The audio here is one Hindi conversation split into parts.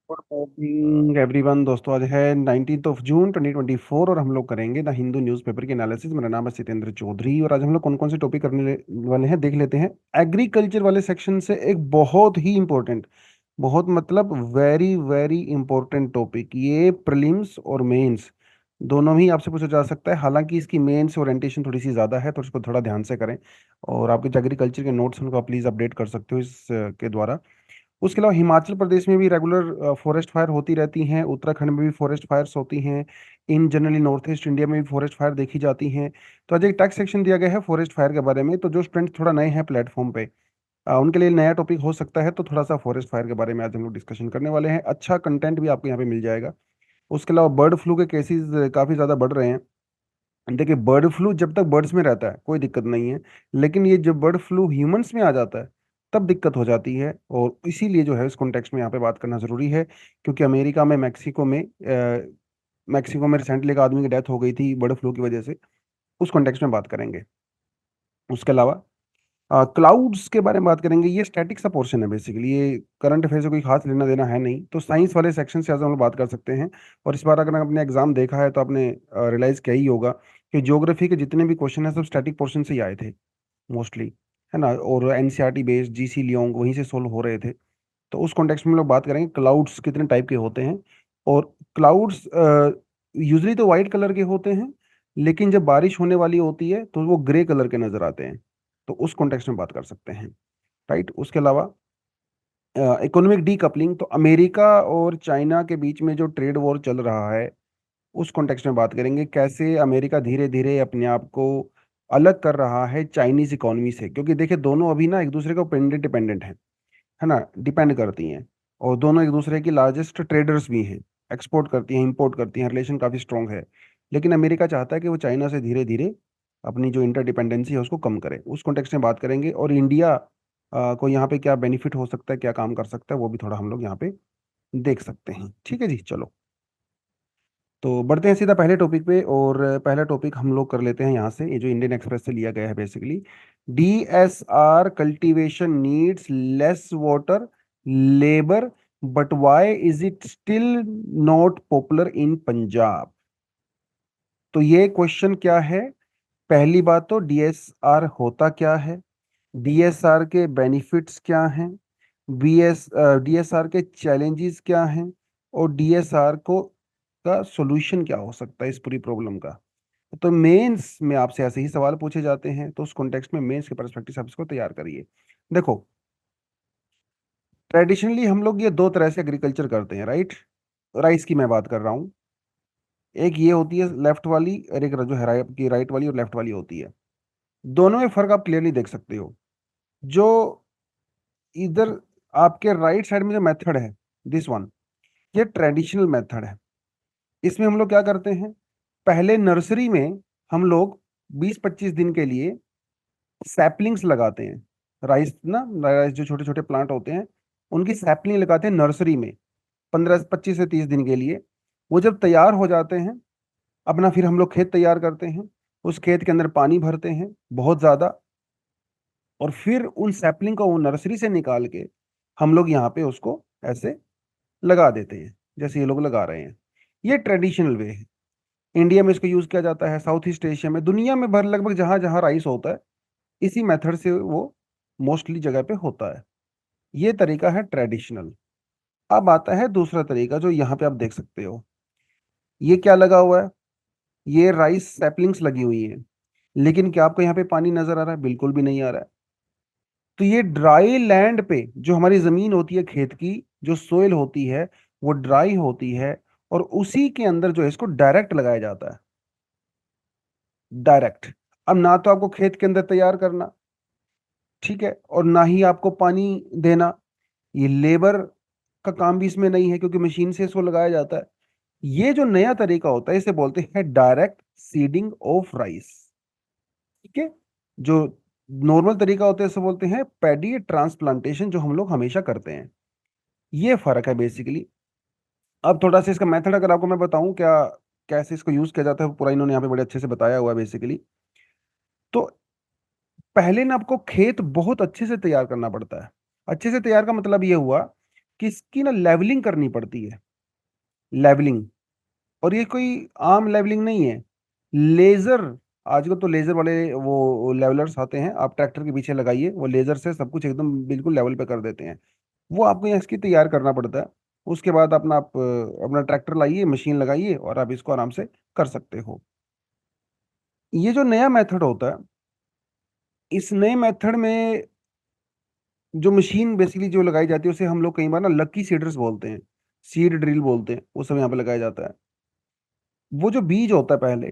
Good morning everyone. दोस्तों, आज है 19 जून 2024 और हम लोग करेंगे द हिंदू न्यूज़पेपर की एनालिसिस। मेरा नाम है सितेंद्र चौधरी और आज हम लोग कौन कौन से टॉपिक करने वाले हैं देख लेते हैं। एग्रीकल्चर वाले सेक्शन से एक बहुत ही इंपॉर्टेंट, बहुत मतलब वेरी वेरी इंपॉर्टेंट टॉपिक, ये प्रीलिम्स और मेंस दोनों ही आपसे पूछा जा सकता है। हालांकि इसकी मेंस ओरिएंटेशन थोड़ी सी ज़्यादा है तो इसको थोड़ा ध्यान से करें। और आपके जो एग्रीकल्चर के नोट्स उनको आप प्लीज़ अपडेट कर सकते हो इस के द्वारा। उसके अलावा हिमाचल प्रदेश में भी रेगुलर फॉरेस्ट फायर होती रहती हैं, उत्तराखंड में भी फॉरेस्ट फायर्स होती हैं, इन जनरली नॉर्थ ईस्ट इंडिया में भी फॉरेस्ट फायर देखी जाती हैं। तो आज एक टैक्स सेक्शन दिया गया है फॉरेस्ट फायर के बारे में, तो जो स्टूडेंट्स थोड़ा नए हैं प्लेटफॉर्म पे, उनके लिए नया टॉपिक हो सकता है। तो थोड़ा सा फॉरेस्ट फायर के बारे में आज हम लोग डिस्कशन करने वाले हैं। अच्छा कंटेंट भी आपको यहाँ पे मिल जाएगा। उसके अलावा बर्ड फ्लू के केसेस काफ़ी ज़्यादा बढ़ रहे हैं। देखिए, बर्ड फ्लू जब तक बर्ड्स में रहता है कोई दिक्कत नहीं है, लेकिन ये जब बर्ड फ्लू ह्यूमंस में आ जाता है तब दिक्कत हो जाती है। और इसीलिए जो है इस कॉन्टेक्स्ट में यहाँ पे बात करना ज़रूरी है, क्योंकि अमेरिका में मैक्सिको में रिसेंटली एक आदमी की डेथ हो गई थी बर्ड फ्लू की वजह से। उस कॉन्टेक्स्ट में बात करेंगे। उसके अलावा क्लाउड्स के बारे में बात करेंगे। ये स्टैटिक सा पोर्शन है बेसिकली, ये करंट अफेयर से कोई खास लेना देना है नहीं, तो साइंस वाले सेक्शन से आज हम लोग बात कर सकते हैं। और इस बार अगर आपने एग्जाम देखा है तो आपने रियलाइज किया ही होगा कि ज्योग्राफी के जितने भी क्वेश्चन हैं सब स्टैटिक पोर्शन से ही आए थे मोस्टली, है ना। और एनसीईआरटी बेस्ड जीसी लियोंग वहीं से सोल्व हो रहे थे। तो उस कॉन्टेक्स्ट में हम लोग बात करेंगे क्लाउड्स कितने टाइप के होते हैं। और क्लाउड्स यूजली तो वाइट कलर के होते हैं, लेकिन जब बारिश होने वाली होती है तो वो ग्रे कलर के नजर आते हैं। तो उस कॉन्टेक्स्ट में बात कर सकते हैं, राइट। उसके अलावा इकोनॉमिक डीकपलिंग, तो अमेरिका और चाइना के बीच में जो ट्रेड वॉर चल रहा है उस कॉन्टेक्स्ट में बात करेंगे। कैसे अमेरिका धीरे धीरे अपने आप को अलग कर रहा है चाइनीज इकोनॉमी से, क्योंकि देखिए दोनों अभी ना एक दूसरे के ऊपर डिपेंडेंट है ना, डिपेंड करती हैं। और दोनों एक दूसरे की लार्जेस्ट ट्रेडर्स भी हैं, एक्सपोर्ट करती हैं इंपोर्ट करती हैं, रिलेशन काफ़ी स्ट्रांग है। लेकिन अमेरिका चाहता है कि वो चाइना से धीरे धीरे अपनी जो इंटरडिपेंडेंसी है उसको कम करे। उस कॉन्टेक्स्ट में बात करेंगे। और इंडिया को यहाँ पे क्या बेनिफिट हो सकता है, क्या काम कर सकता है, वो भी थोड़ा हम लोग यहाँ पे देख सकते हैं। ठीक है जी, चलो तो बढ़ते हैं सीधा पहले टॉपिक पे। और पहला टॉपिक हम लोग कर लेते हैं यहाँ से, ये जो इंडियन एक्सप्रेस से लिया गया है basically. DSR cultivation needs less water labour, but why is it still not popular in Punjab. तो ये क्वेश्चन क्या है? पहली बात तो डीएसआर होता क्या है, डीएसआर के बेनिफिट्स क्या हैं, डीएसआर के चैलेंजेस क्या हैं, और डीएसआर को का सॉल्यूशन क्या हो सकता है इस पूरी प्रॉब्लम का। तो मेंस में आपसे ऐसे ही सवाल पूछे जाते हैं, तो उस कॉन्टेक्स्ट में मेंस के पर्सपेक्टिव से आप इसको तैयार करिए। देखो, ट्रेडिशनली हम लोग ये दो तरह से एग्रीकल्चर करते हैं, राइट। राइस की मैं बात कर रहा हूँ। एक ये होती है लेफ्ट वाली, और एक जो है राइट की, राइट वाली और लेफ्ट वाली होती है। दोनों में फर्क आप क्लियरली देख सकते हो। जो इधर आपके राइट साइड में जो मेथड है, दिस वन, ये ट्रेडिशनल मेथड है। इसमें हम लोग क्या करते हैं, पहले नर्सरी में हम लोग 20-25 दिन के लिए सैपलिंग्स लगाते हैं। राइस ना, राइस जो छोटे छोटे प्लांट होते हैं उनकी सैपलिंग लगाते हैं नर्सरी में 15-25 से 30 दिन के लिए। वो जब तैयार हो जाते हैं, अपना फिर हम लोग खेत तैयार करते हैं, उस खेत के अंदर पानी भरते हैं बहुत ज़्यादा, और फिर उन सैपलिंग को वो नर्सरी से निकाल के हम लोग यहाँ पे उसको ऐसे लगा देते हैं जैसे ये लोग लगा रहे हैं। ये ट्रेडिशनल वे है। इंडिया में इसको यूज़ किया जाता है, साउथ ईस्ट एशिया में, दुनिया में भर लगभग जहाँ जहाँ राइस होता है इसी मेथड से वो मोस्टली जगह पे होता है। ये तरीका है ट्रेडिशनल। अब आता है दूसरा तरीका जो यहाँ पे आप देख सकते हो। ये क्या लगा हुआ है? ये राइस सैपलिंग्स लगी हुई है, लेकिन क्या आपको यहाँ पे पानी नजर आ रहा है? बिल्कुल भी नहीं आ रहा है। तो ये ड्राई लैंड पे जो हमारी जमीन होती है, खेत की जो सोइल होती है वो ड्राई होती है, और उसी के अंदर जो है इसको डायरेक्ट लगाया जाता है, डायरेक्ट। अब ना तो आपको खेत के अंदर तैयार करना, ठीक है, और ना ही आपको पानी देना। ये लेबर का काम भी इसमें नहीं है, क्योंकि मशीन से इसको लगाया जाता है। ये जो नया तरीका होता है इसे बोलते हैं डायरेक्ट सीडिंग ऑफ राइस, ठीक है। जो नॉर्मल तरीका होता है इसे बोलते हैं पैडी ट्रांसप्लांटेशन, जो हम लोग हमेशा करते हैं। ये फर्क है बेसिकली। अब थोड़ा सा इसका मेथड अगर आपको मैं बताऊं क्या, कैसे इसको यूज किया जाता है, पूरा इन्होंने यहाँ पे बड़े अच्छे से बताया हुआ है बेसिकली। तो पहले ना आपको खेत बहुत अच्छे से तैयार करना पड़ता है। अच्छे से तैयार का मतलब ये हुआ कि इसकी ना लेवलिंग करनी पड़ती है, लेवलिंग। और ये कोई आम लेवलिंग नहीं है, लेजर। आजकल तो लेजर वाले वो लेवलर्स आते हैं, आप ट्रैक्टर के पीछे लगाइए, वो लेजर से सब कुछ एकदम बिल्कुल लेवल पे कर देते हैं। वो आपको यहाँ इसकी तैयार करना पड़ता है। उसके बाद अपना ट्रैक्टर लाइए, मशीन लगाइए और आप इसको आराम से कर सकते हो। ये जो नया मेथड होता है, इस नए मेथड में जो मशीन बेसिकली जो लगाई जाती है उसे हम लोग कई बार ना लकी सीडर्स बोलते हैं, सीड ड्रिल बोलते हैं, वो सब यहाँ पे लगाया जाता है। वो जो बीज होता है पहले,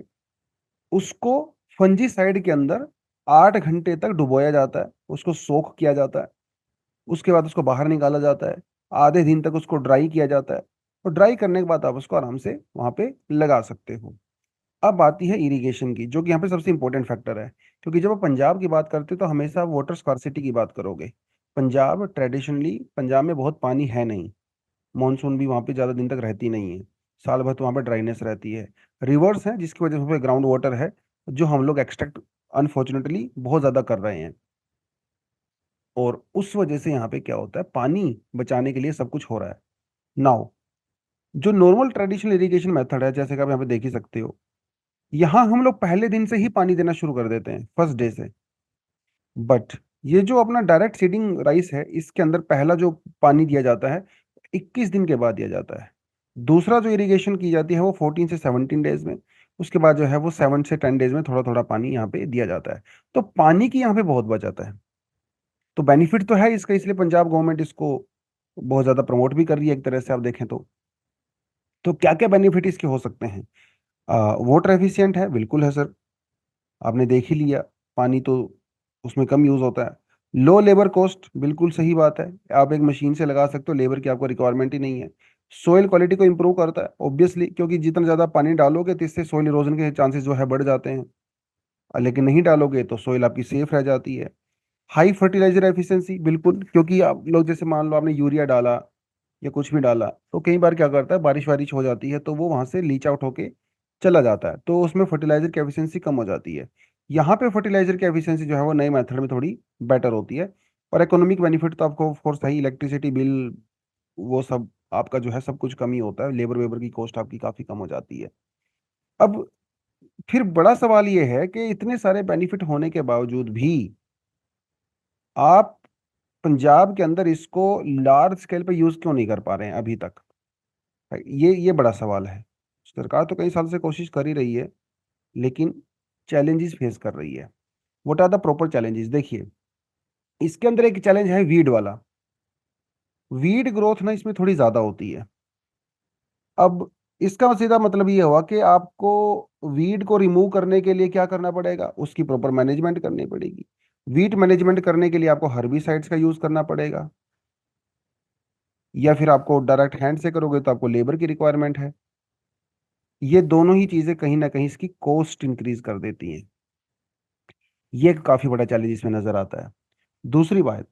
उसको फंजीसाइड के अंदर 8 घंटे तक डुबोया जाता है, उसको सोख किया जाता है। उसके बाद उसको बाहर निकाला जाता है, आधे दिन तक उसको ड्राई किया जाता है, और ड्राई करने के बाद आप उसको आराम से वहां पे लगा सकते हो। अब आती है इरिगेशन की, जो कि यहाँ पे सबसे इंपॉर्टेंट फैक्टर है, क्योंकि जब आप पंजाब की बात करते हो तो हमेशा वाटर स्कार्सिटी की बात करोगे। पंजाब ट्रेडिशनली, पंजाब में बहुत पानी है नहीं, मानसून भी वहाँ पे ज़्यादा दिन तक रहती नहीं है, साल भर तो वहाँ पे ड्राइनेस रहती है। रिवर्स है जिसकी वजह से वहाँ पे ग्राउंड वाटर है, जो हम लोग एक्सट्रैक्ट अनफॉर्चुनेटली बहुत ज़्यादा कर रहे हैं। और उस वजह से यहाँ पे क्या होता है, पानी बचाने के लिए सब कुछ हो रहा है। नाउ, जो नॉर्मल ट्रेडिशनल इरिगेशन मेथड है, जैसे कि आप यहाँ पे देख ही सकते हो, यहाँ हम लोग पहले दिन से ही पानी देना शुरू कर देते हैं, फर्स्ट डे से। बट ये जो अपना डायरेक्ट सीडिंग राइस है, इसके अंदर पहला जो पानी दिया जाता है 21 दिन के बाद दिया जाता है। दूसरा जो इरिगेशन की जाती है वो 14 से 17 डेज में। उसके बाद जो है वो 7 से 10 डेज में थोड़ा थोड़ा पानी यहाँ पे दिया जाता है। तो पानी की यहाँ पे बहुत बचत है। तो बेनिफिट तो है इसका, इसलिए पंजाब गवर्नमेंट इसको बहुत ज्यादा प्रमोट भी कर रही है एक तरह से आप देखें तो क्या क्या बेनिफिट इसके हो सकते हैं। वाटर एफिशिएंट है, बिल्कुल है सर, आपने देख ही लिया, पानी तो उसमें कम यूज होता है। लो लेबर कॉस्ट, बिल्कुल सही बात है, आप एक मशीन से लगा सकते हो, लेबर की आपको रिक्वायरमेंट ही नहीं है। सोइल क्वालिटी को इंप्रूव करता है ऑब्वियसली, क्योंकि जितना ज्यादा पानी डालोगे तो इससे सोइल इरोजन के चांसेस जो है बढ़ जाते हैं। लेकिन नहीं डालोगे तो सोइल आपकी सेफ रह जाती है। हाई फर्टिलाइजर एफिशिएंसी, बिल्कुल, क्योंकि आप लोग जैसे मान लो आपने यूरिया डाला या कुछ भी डाला, तो कई बार क्या करता है, बारिश वारिश हो जाती है तो वो वहां से लीच आउट होके चला जाता है, तो उसमें फर्टिलाइजर की एफिशिएंसी कम हो जाती है। यहाँ पे फर्टिलाइजर की एफिशिएंसी जो है वो नए मेथड में थोड़ी बेटर होती है। और इकोनॉमिक बेनिफिट तो आपको ऑफ कोर्स है, इलेक्ट्रिसिटी बिल वो सब आपका जो है सब कुछ कम ही होता है, लेबर वेबर की कॉस्ट आपकी काफी कम हो जाती है। अब फिर बड़ा सवाल ये है कि इतने सारे बेनिफिट होने के बावजूद भी आप पंजाब के अंदर इसको लार्ज स्केल पे यूज क्यों नहीं कर पा रहे हैं अभी तक। ये बड़ा सवाल है। सरकार तो कई साल से कोशिश कर ही रही है, लेकिन चैलेंजेस फेस कर रही है। What are the proper challenges, देखिए, इसके अंदर एक चैलेंज है वीड वाला। वीड ग्रोथ ना इसमें थोड़ी ज्यादा होती है। अब इसका सीधा मतलब ये हुआ कि आपको वीड को रिमूव करने के लिए क्या करना पड़ेगा, उसकी प्रॉपर मैनेजमेंट करनी पड़ेगी। वीड मैनेजमेंट करने के लिए आपको हर्बिसाइड्स का यूज करना पड़ेगा, या फिर आपको डायरेक्ट हैंड से करोगे तो आपको लेबर की रिक्वायरमेंट है। ये दोनों ही चीजें कहीं ना कहीं इसकी कॉस्ट इंक्रीज कर देती हैं। ये एक काफी बड़ा चैलेंज इसमें नजर आता है। दूसरी बात,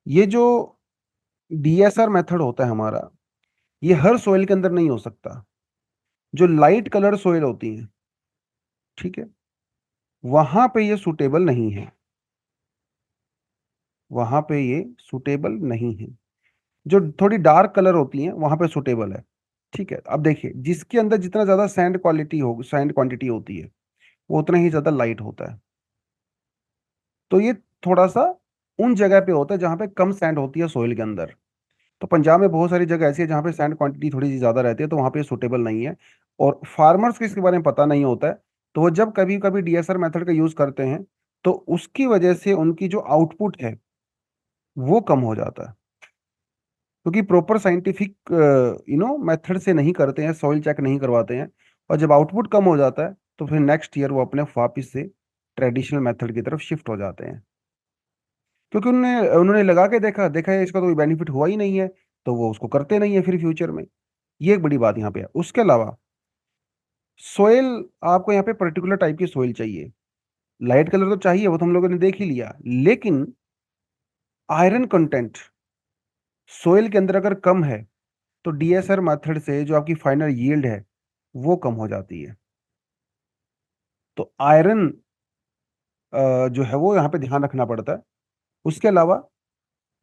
ये जो डीएसआर मेथड होता है हमारा, ये हर सोइल के अंदर नहीं हो सकता। जो लाइट कलर सोइल होती है, ठीक है, वहां पे ये सुटेबल नहीं है, वहां पे ये सुटेबल नहीं है। जो थोड़ी डार्क कलर होती हैं वहां पे सुटेबल है। ठीक है, अब देखिए, जिसके अंदर जितना ज्यादा सैंड क्वांटिटी होती है, वो उतना ही ज्यादा लाइट होता है। तो ये थोड़ा सा उन जगह पे होता है जहाँ पे कम सैंड होती है सोइल के अंदर। तो पंजाब में बहुत सारी जगह ऐसी है जहाँ पे सैंड क्वांटिटी थोड़ी सी ज्यादा रहती है, तो वहाँ पे सूटेबल नहीं है। और फार्मर्स को इसके बारे में पता नहीं होता है, तो वो जब कभी कभी डीएसआर मेथड का यूज करते हैं, तो उसकी वजह से उनकी जो आउटपुट है वो कम हो जाता है, क्योंकि प्रॉपर साइंटिफिक मेथड से नहीं करते हैं, सॉइल चेक नहीं करवाते हैं। और जब आउटपुट कम हो जाता है तो फिर नेक्स्ट ईयर वो अपने वापिस से ट्रेडिशनल मेथड की तरफ शिफ्ट हो जाते हैं, क्योंकि उन्होंने उन्होंने लगा के देखा देखा है इसका तो कोई बेनिफिट हुआ ही नहीं है, तो वो उसको करते नहीं है फिर फ्यूचर में। ये एक बड़ी बात यहाँ पे है। उसके अलावा सोयल, आपको यहाँ पे पर्टिकुलर टाइप की सोयल चाहिए। लाइट कलर तो चाहिए, वो तो हम लोगों ने देख ही लिया, लेकिन आयरन कंटेंट सोयल के अंदर अगर कम है, तो डीएसआर मेथड से जो आपकी फाइनल यील्ड है वो कम हो जाती है। तो आयरन जो है वो यहाँ पे ध्यान रखना पड़ता है। उसके अलावा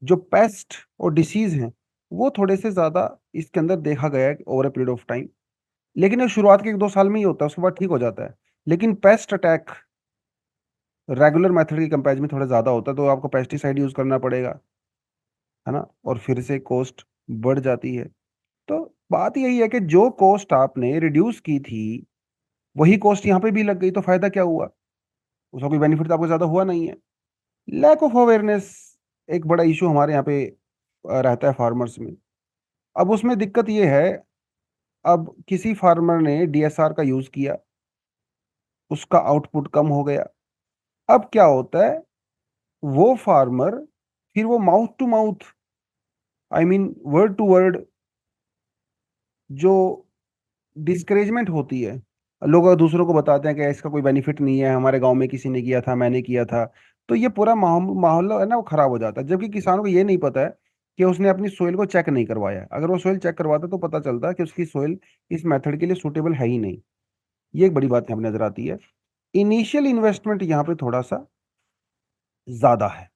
जो पेस्ट और डिसीज हैं, वो थोड़े से ज़्यादा इसके अंदर देखा गया है over a period of time. लेकिन ये शुरुआत के 1-2 साल में ही होता है, उसके बाद ठीक हो जाता है। लेकिन पेस्ट अटैक रेगुलर मेथड के कंपैरिजन में थोड़ा ज़्यादा होता है, तो आपको पेस्टिसाइड यूज़ करना पड़ेगा, है ना? और फिर से कॉस्ट बढ़ जाती है। तो बात यही है कि जो कॉस्ट आपने रिड्यूस की थी, वही कॉस्ट यहाँ पे भी लग गई, तो फ़ायदा क्या हुआ? उसका कोई बेनिफिट तो आपको ज़्यादा हुआ नहीं है। लैक ऑफ अवेयरनेस एक बड़ा इश्यू हमारे यहाँ पे रहता है फार्मर्स में। अब उसमें दिक्कत ये है, अब किसी फार्मर ने डीएसआर का यूज़ किया, उसका आउटपुट कम हो गया। अब क्या होता है, वो फार्मर फिर वो mouth to mouth, I mean word to word, जो डिस्करेजमेंट होती है, लोग दूसरों को बताते हैं कि इसका कोई बेनिफिट नहीं है, हमारे गांव में किसी ने किया था, मैंने किया था। तो ये पूरा माहौल है ना, वो खराब हो जाता है। जबकि किसानों को ये नहीं पता है कि उसने अपनी सोइल को चेक नहीं करवाया है। अगर वो सोइल चेक करवाता तो पता चलता कि उसकी सोइल इस मेथड के लिए सूटेबल है ही नहीं। ये एक बड़ी बात यहाँ पे नजर आती है। इनिशियल इन्वेस्टमेंट यहाँ पे थोड़ा सा ज्यादा है।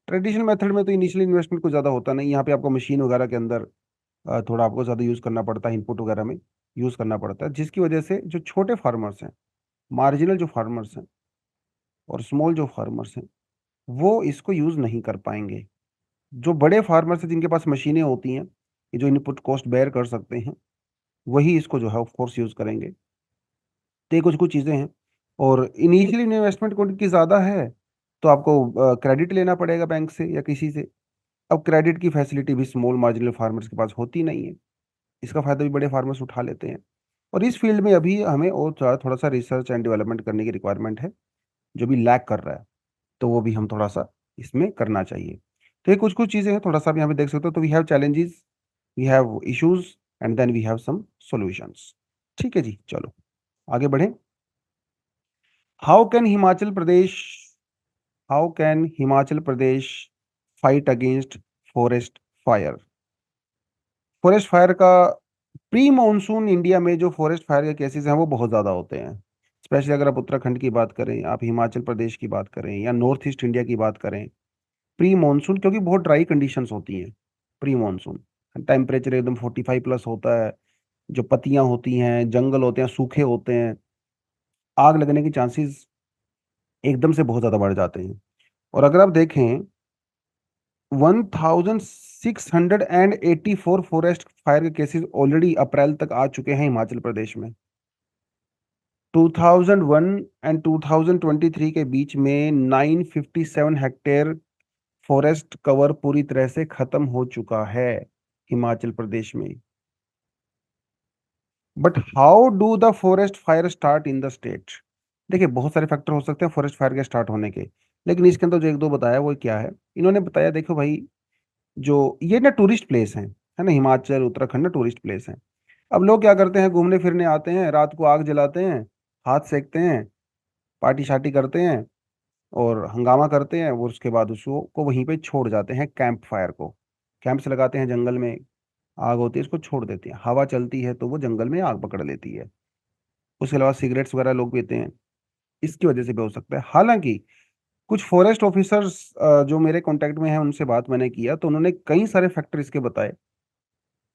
ट्रेडिशनल मेथड में तो इनिशियल इन्वेस्टमेंट कुछ ज्यादा होता नहीं। यहाँ पे आपको मशीन वगैरह के अंदर थोड़ा आपको ज़्यादा यूज़ करना पड़ता है, इनपुट वगैरह में यूज़ करना पड़ता है, जिसकी वजह से जो छोटे फार्मर्स हैं, मार्जिनल जो फार्मर्स हैं और स्मॉल जो फार्मर्स हैं, वो इसको यूज़ नहीं कर पाएंगे। जो बड़े फार्मर्स हैं जिनके पास मशीनें होती हैं, ये जो इनपुट कॉस्ट बेयर कर सकते हैं, वही इसको जो है ऑफ कोर्स यूज़ करेंगे। तो ये कुछ कुछ चीज़ें हैं। और इनिशियल इन्वेस्टमेंट की ज़्यादा है, तो आपको क्रेडिट लेना पड़ेगा बैंक से या किसी से। अब क्रेडिट की फैसिलिटी भी स्मॉल मार्जिनल फार्मर्स के पास होती नहीं है। इसका फ़ायदा भी बड़े फार्मर्स उठा लेते हैं। और इस फील्ड में अभी हमें और थोड़ा सा रिसर्च एंड डेवलपमेंट करने की रिक्वायरमेंट है, जो भी लैक कर रहा है, तो वो भी हम थोड़ा सा इसमें करना चाहिए। तो ये कुछ कुछ चीज़ें हैं, थोड़ा सा आप यहाँ पे देख सकते हो। तो we have challenges, we have issues, and then we have some solutions. ठीक है जी, चलो आगे बढ़ें। How can Himachal Pradesh how can Himachal Pradesh fight against forest fire? Forest fire का प्री मानसून इंडिया में जो फॉरेस्ट फायर के केसेस हैं वो बहुत ज़्यादा होते हैं। स्पेशली अगर आप उत्तराखंड की बात करें, आप हिमाचल प्रदेश की बात करें, या नॉर्थ ईस्ट इंडिया की बात करें, प्री मानसून, क्योंकि बहुत ड्राई कंडीशंस होती हैं प्री मानसून। टेम्परेचर एकदम 45 प्लस होता है, जो पत्तियां होती हैं, जंगल होते हैं, सूखे होते हैं, आग लगने के चांसेस एकदम से बहुत ज़्यादा बढ़ जाते हैं। और अगर आप देखें, 1684 फॉरेस्ट फायर के केसेस ऑलरेडी अप्रैल तक आ चुके हैं हिमाचल प्रदेश में। 2001 एंड 2023 के बीच में 957 हेक्टेयर फॉरेस्ट कवर पूरी तरह से खत्म हो चुका है हिमाचल प्रदेश में। But how do the forest fire start in the state? देखिए, बहुत सारे फैक्टर हो सकते हैं फॉरेस्ट फायर के स्टार्ट होने के, लेकिन इसके अंदर जो एक दो बताया वो क्या है, इन्होंने बताया, देखो भाई, जो ये ना टूरिस्ट प्लेस हैं, है ना, हिमाचल उत्तराखंड ना टूरिस्ट प्लेस हैं। अब लोग क्या करते हैं, घूमने फिरने आते हैं, रात को आग जलाते हैं, हाथ सेकते हैं, पार्टी शार्टी करते हैं और हंगामा करते हैं, वो उसके बाद उसको वहीं पे छोड़ जाते हैं। कैंप फायर को कैंप्स लगाते हैं जंगल में, आग होती है, इसको छोड़ देते हैं, हवा चलती है तो वो जंगल में आग पकड़ लेती है। उसके अलावा सिगरेट्स वगैरह लोग पीते हैं, इसकी वजह से भी हो सकता है। हालांकि कुछ फॉरेस्ट ऑफिसर्स जो मेरे कांटेक्ट में हैं, उनसे बात मैंने किया तो उन्होंने कई सारे फैक्टर इसके बताए।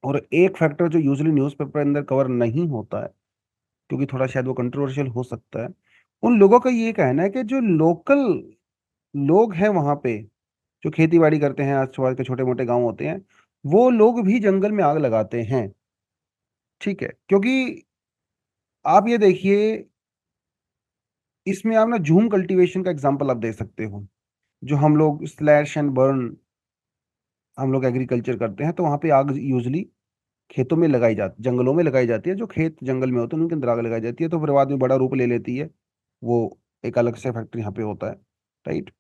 और एक फैक्टर जो यूजुअली न्यूज़पेपर के अंदर कवर नहीं होता है, क्योंकि थोड़ा शायद वो कंट्रोवर्शियल हो सकता है, उन लोगों का ये कहना है कि जो लोकल लोग हैं वहां पे, जो खेती बाड़ी करते हैं, आसपास के छोटे मोटे गांव होते हैं, वो लोग भी जंगल में आग लगाते हैं। ठीक है, क्योंकि आप ये देखिए, इसमें आप ना झूम कल्टीवेशन का एग्जांपल आप दे सकते हो। जो हम लोग स्लैश एंड बर्न, हम लोग एग्रीकल्चर करते हैं, तो वहां पे आग यूजली खेतों में लगाई जाती, जंगलों में लगाई जाती है। जो खेत जंगल में होते हैं उनके अंदर आग लगाई जाती है, तो फिर बाद में बड़ा रूप ले लेती है। वो एक अलग से फैक्टर यहाँ पे होता है। राइट।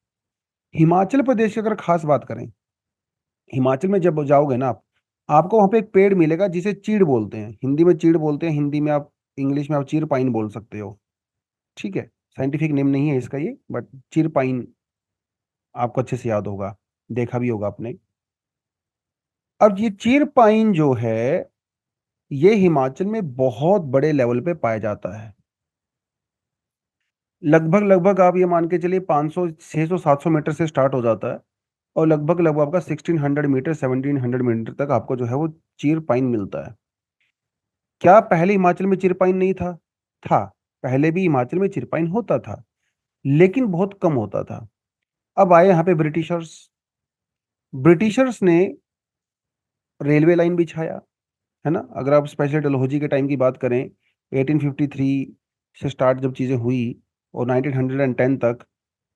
हिमाचल प्रदेश की अगर खास बात करें, हिमाचल में जब जाओगे ना आप, आपको वहाँ पे एक पेड़ मिलेगा जिसे चीड़ बोलते हैं, हिंदी में चीड़ बोलते हैं, हिंदी में आप, इंग्लिश में आप चीर पाइन बोल सकते हो। ठीक है, साइंटिफिक नेम नहीं है इसका ये, बट चीर पाइन आपको अच्छे से याद होगा, देखा भी होगा आपने। अब ये चीर पाइन जो है, ये हिमाचल में बहुत बड़े लेवल पे पाया जाता है। लगभग लगभग आप ये मान के चलिए 500 600 700 मीटर से स्टार्ट हो जाता है, और लगभग लगभग आपका 1600 मीटर 1700 मीटर तक आपको जो है वो चीर पाइन मिलता है। क्या पहले हिमाचल में चीर पाइन नहीं था? था। पहले भी हिमाचल में चीर पाइन होता था, लेकिन बहुत कम होता था। अब आए यहाँ पे ब्रिटिशर्स। ब्रिटिशर्स ने रेलवे लाइन बिछाया, है ना। अगर आप स्पेशली डलहौजी के टाइम की बात करें, 1853 से स्टार्ट जब चीजें हुई और 1910 तक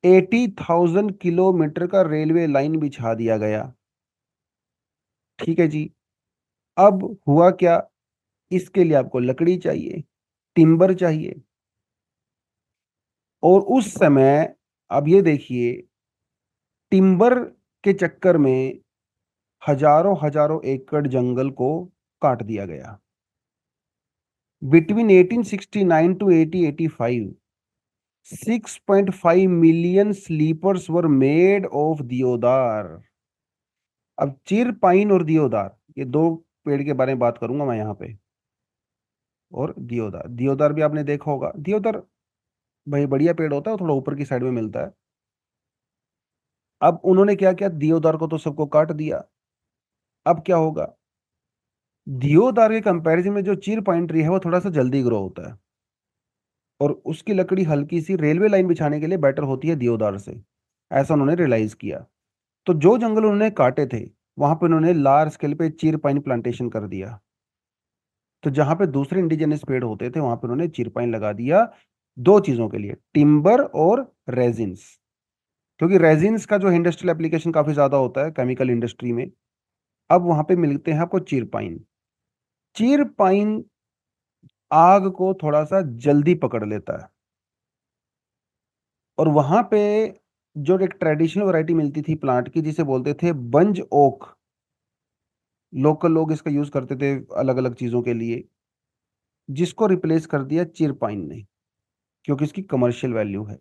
80,000 किलोमीटर का रेलवे लाइन बिछा दिया गया। ठीक है जी। अब हुआ क्या, इसके लिए आपको लकड़ी चाहिए, टिम्बर चाहिए। और उस समय, अब ये देखिए, टिम्बर के चक्कर में हजारों हजारों एकड़ जंगल को काट दिया गया। Between 1869 to 1885 6.5 million sleepers were made of deodar. अब चिर पाइन और दियोदार, ये दो पेड़ के बारे में बात करूंगा मैं यहाँ पे। और दियोदार, दियोदार भी आपने देखा होगा। दियोदार भाई बढ़िया पेड़ होता है, वो थोड़ा ऊपर की साइड में मिलता है। अब उन्होंने क्या किया, दियोदार को तो सबको काट दिया। अब क्या होगा, दियोदार के कंपैरिजन में जो चीर पाइन ट्री है वो थोड़ा सा जल्दी ग्रो होता है, और उसकी लकड़ी हल्की सी रेलवे लाइन बिछाने के लिए बेटर होती है दियोदार से। ऐसा उन्होंने रियलाइज किया। तो जो जंगल उन्होंने काटे थे, वहां पे उन्होंने लार्ज स्केल पे चीर पाइन प्लांटेशन कर दिया। तो जहां पे दूसरे इंडिजिनस पेड़ होते थे, वहां पे उन्होंने चीर पाइन लगा दिया। दो चीजों के लिए, टिम्बर और रेजिन्स। क्योंकि रेजिन्स का जो इंडस्ट्रियल एप्लीकेशन काफी ज्यादा होता है केमिकल इंडस्ट्री में। अब वहां पे मिलते हैं आपको चीर पाइन। चीर पाइन आग को थोड़ा सा जल्दी पकड़ लेता है। और वहां पे जो एक ट्रेडिशनल वैरायटी मिलती थी प्लांट की, जिसे बोलते थे बंज ओक, लोकल लोग इसका यूज करते थे अलग अलग चीजों के लिए, जिसको रिप्लेस कर दिया चिर पाइन ने, क्योंकि इसकी कमर्शियल वैल्यू है।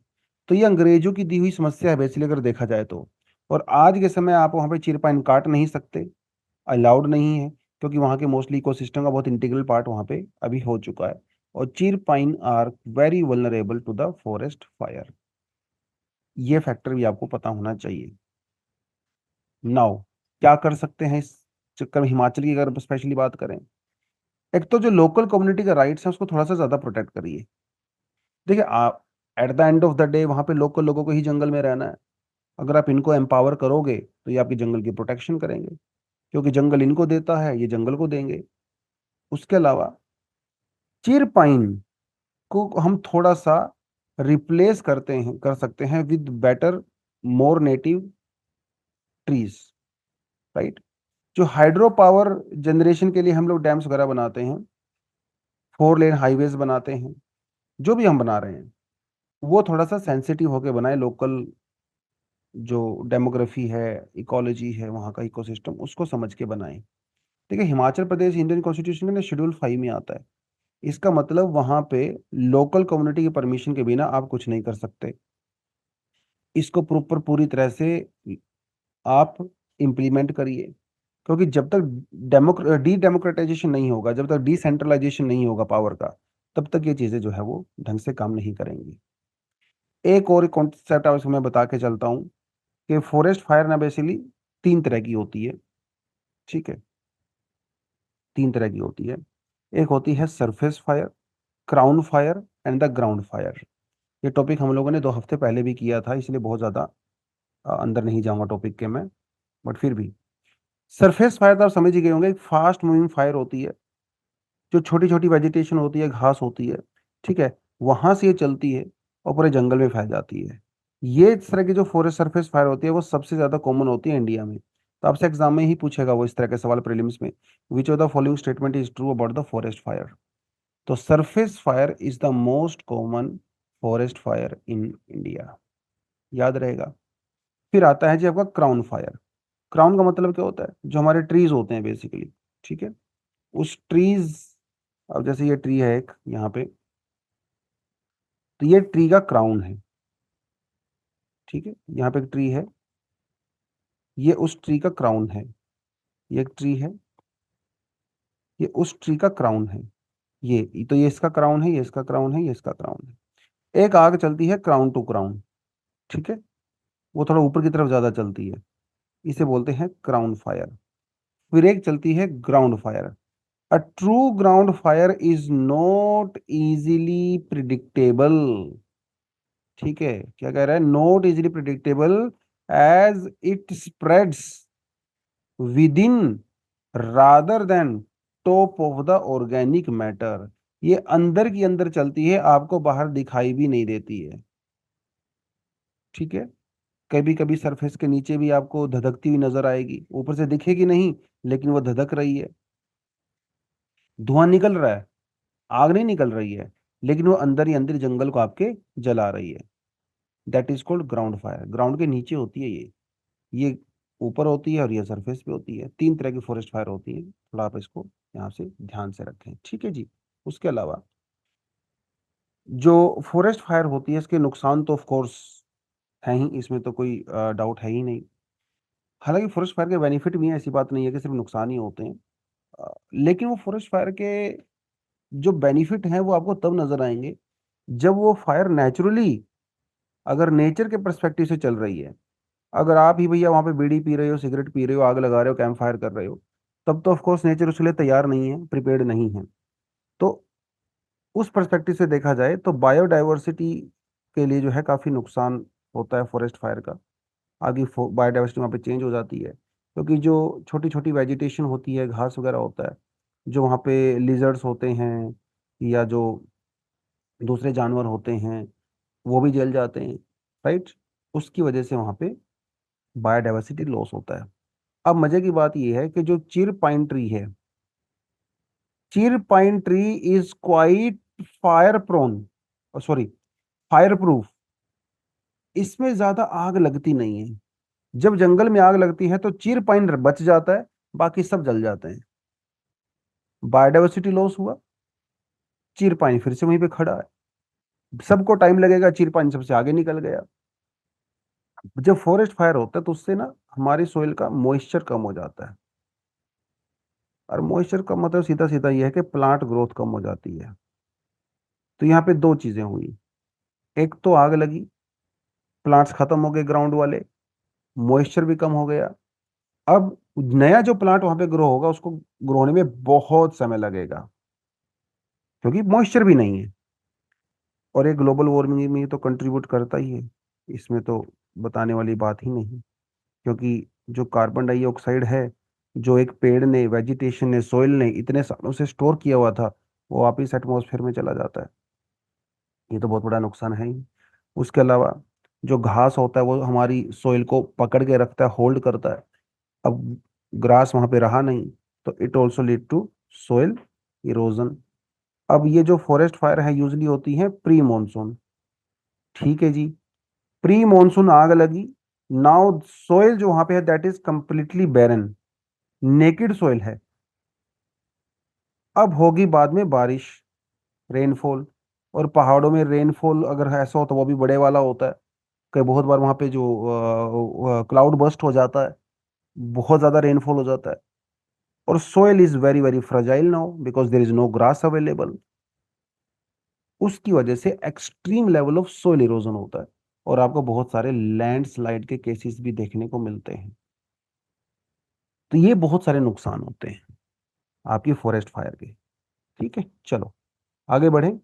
तो ये अंग्रेजों की दी हुई समस्या है बेसिकली, अगर देखा जाए तो। और आज के समय आप वहां पे चिर पाइन काट नहीं सकते, अलाउड नहीं है, क्योंकि वहां के मोस्टली इकोसिस्टम का बहुत इंटीग्रल पार्ट वहां पे अभी हो चुका है। और chir pine are very vulnerable to the forest fire. ये फैक्टर भी आपको पता होना चाहिए। नाउ क्या कर सकते हैं इस चक्कर में, हिमाचल की अगर स्पेशली बात करें। एक तो जो लोकल कम्युनिटी का राइट्स है उसको थोड़ा सा ज्यादा प्रोटेक्ट करिए। देखिए, आप at the end of the day वहां पे लोकल लोगों को ही जंगल में रहना है। अगर आप इनको एम्पावर करोगे तो ये आपकी जंगल की प्रोटेक्शन करेंगे, क्योंकि जंगल इनको देता है, ये जंगल को देंगे। उसके अलावा चिर पाइन को हम थोड़ा सा रिप्लेस कर सकते हैं with better, more native trees, right. जो हाइड्रो पावर जनरेशन के लिए हम लोग डैम्स वगैरह बनाते हैं, 4 लेन हाईवेज बनाते हैं, जो भी हम बना रहे हैं, वो थोड़ा सा सेंसिटिव होके बनाए। लोकल जो डेमोग्राफी है, इकोलॉजी है, वहाँ का इकोसिस्टम, उसको समझ के बनाएं। देखिए, हिमाचल प्रदेश इंडियन कॉन्स्टिट्यूशन में शेड्यूल 5 में आता है। इसका मतलब वहाँ पे लोकल कम्युनिटी की परमिशन के बिना आप कुछ नहीं कर सकते। इसको प्रॉपर पूरी तरह से आप इम्प्लीमेंट करिए। क्योंकि जब तक डी डेमोक्रेटाइजेशन नहीं होगा, जब तक डिसेंट्रलाइजेशन नहीं होगा पावर का, तब तक ये चीजें जो है वो ढंग से काम नहीं करेंगी। एक और कॉन्सेप्ट आपको मैं बता के चलता हूँ कि फॉरेस्ट फायर ना बेसिकली 3 तरह की होती है। ठीक है, 3 तरह की होती है। एक होती है surface fire, crown fire and the ground fire. ये टॉपिक हम लोगों ने 2 हफ्ते पहले भी किया था, इसलिए बहुत ज़्यादा अंदर नहीं जाऊंगा टॉपिक के मैं। बट फिर भी, सरफेस फायर तो आप समझ ही गए होंगे, एक फास्ट मूविंग फायर होती है। जो छोटी छोटी वेजिटेशन होती है, घास होती है, ठीक है, वहां से ये चलती है और पूरे जंगल में फैल जाती है। ये इस तरह की जो फॉरेस्ट सरफेस फायर होती है वो सबसे ज्यादा कॉमन होती है इंडिया में। तो आपसे एग्जाम में ही पूछेगा वो इस तरह के सवाल प्रीलिम्स में, which of the following statement is true about the forest fire. तो surface fire is the most common forest fire in India, याद रहेगा। फिर आता है जी आपका क्राउन फायर। क्राउन का मतलब क्या होता है, जो हमारे ट्रीज होते हैं बेसिकली, ठीक है, उस ट्रीज, अब जैसे ये ट्री है एक यहाँ पे, तो ये ट्री का क्राउन है। ठीक है, यहाँ पे एक ट्री है, ये उस ट्री का क्राउन है। ये एक ट्री है, ये उस ट्री का क्राउन है। ये तो ये इसका क्राउन है, ये इसका क्राउन है, ये इसका क्राउन है। एक आग चलती है क्राउन टू क्राउन, ठीक है, वो थोड़ा ऊपर की तरफ ज्यादा चलती है। इसे बोलते हैं क्राउन फायर। फिर एक चलती है ground fire. A true ground fire is not easily predictable. ठीक है, क्या कह रहा है? Not easily predictable as it spreads within rather than top of the organic matter. ये अंदर की अंदर चलती है, आपको बाहर दिखाई भी नहीं देती है। ठीक है, कभी कभी सरफेस के नीचे भी आपको धधकती हुई नजर आएगी, ऊपर से दिखेगी नहीं, लेकिन वो धधक रही है। धुआं निकल रहा है, आग नहीं निकल रही है, लेकिन वो अंदर ही अंदर जंगल को आपके जला रही है। That is called ground fire. Ground के नीचे होती है ये ऊपर होती है और ये सरफेस पे होती है। तीन तरह की फॉरेस्ट फायर होती है, थोड़ा आप इसको यहाँ से ध्यान से रखें। ठीक है जी। उसके अलावा जो फॉरेस्ट फायर होती है, इसके नुकसान तो ऑफ कोर्स है ही, इसमें तो कोई डाउट है ही नहीं। हालांकि फॉरेस्ट फायर के बेनिफिट भी हैं, ऐसी बात नहीं है कि सिर्फ नुकसान ही होते हैं। लेकिन वो फॉरेस्ट फायर के जो बेनिफिट हैं वो आपको तब नजर आएंगे जब वो फायर नेचुरली, अगर नेचर के परस्पेक्टिव से चल रही है। अगर आप ही भैया वहां पे बीड़ी पी रहे हो, सिगरेट पी रहे हो, आग लगा रहे हो, कैंप फायर कर रहे हो, तब तो ऑफ कोर्स नेचर उसके लिए तैयार नहीं है, प्रिपेयर्ड नहीं है। तो उस पर्सपेक्टिव से देखा जाए तो बायोडाइवर्सिटी के लिए जो है काफी नुकसान होता है फॉरेस्ट फायर का। आगे बायोडाइवर्सिटी वहाँ पे चेंज हो जाती है, क्योंकि जो छोटी छोटी वेजिटेशन होती है, घास वगैरह होता है, जो वहाँ पे लिजर्ड्स होते हैं या जो दूसरे जानवर होते हैं, वो भी जल जाते हैं। राइट, उसकी वजह से वहाँ पे बायोडाइवर्सिटी लॉस होता है। अब मजे की बात यह है कि जो चिर पाइन ट्री है, chir pine tree is quite fire prone, sorry, fire proof. इसमें ज्यादा आग लगती नहीं है। जब जंगल में आग लगती है तो चिर पाइन बच जाता है, बाकी सब जल जाते हैं। बायोडाइवर्सिटी लॉस हुआ, चिर पाइन फिर से वहीं पे खड़ा है। सबको टाइम लगेगा, चिर पाइन सबसे आगे निकल गया। जब फॉरेस्ट फायर होता है तो उससे ना हमारी सोइल का मॉइस्चर कम हो जाता है। और मॉइस्चर का मतलब सीधा सीधा यह है कि प्लांट ग्रोथ कम हो जाती है। तो यहाँ पे दो चीजें हुई, एक तो आग लगी, प्लांट्स खत्म हो गए ग्राउंड वाले, मॉइस्चर भी कम हो गया। अब नया जो प्लांट वहां पे ग्रो होगा, उसको ग्रो होने में बहुत समय लगेगा, क्योंकि मॉइस्चर भी नहीं है। और ये ग्लोबल वार्मिंग में तो कंट्रीब्यूट करता ही है, इसमें तो बताने वाली बात ही नहीं। क्योंकि जो कार्बन डाइऑक्साइड है, जो एक पेड़ ने, वेजिटेशन ने, सोइल ने इतने सालों से स्टोर किया हुआ था, वो वापिस एटमॉस्फेयर में चला जाता है। ये तो बहुत बड़ा नुकसान है ही। उसके अलावा जो घास होता है वो हमारी सोइल को पकड़ के रखता है, होल्ड करता है। अब ग्रास वहां पे रहा नहीं, तो it also lead to soil erosion. अब ये जो फॉरेस्ट फायर है यूजली होती है प्री मॉनसून। ठीक है जी, प्री मॉनसून आग लगी, नाउ सोइल जो वहां पे है that is completely barren, naked soil है। अब होगी बाद में बारिश, रेनफॉल। और पहाड़ों में रेनफॉल अगर ऐसा हो तो वो भी बड़े वाला होता है। कई बहुत बार वहां पे जो क्लाउड बस्ट हो जाता है, बहुत ज्यादा रेनफॉल हो जाता है। और soil is very very fragile now because there is no grass available. उसकी वजह से extreme level of soil erosion होता है, और आपको बहुत सारे लैंडस्लाइड के केसेस भी देखने को मिलते हैं। तो ये बहुत सारे नुकसान होते हैं आपकी फॉरेस्ट फायर के। ठीक है, चलो आगे बढ़े।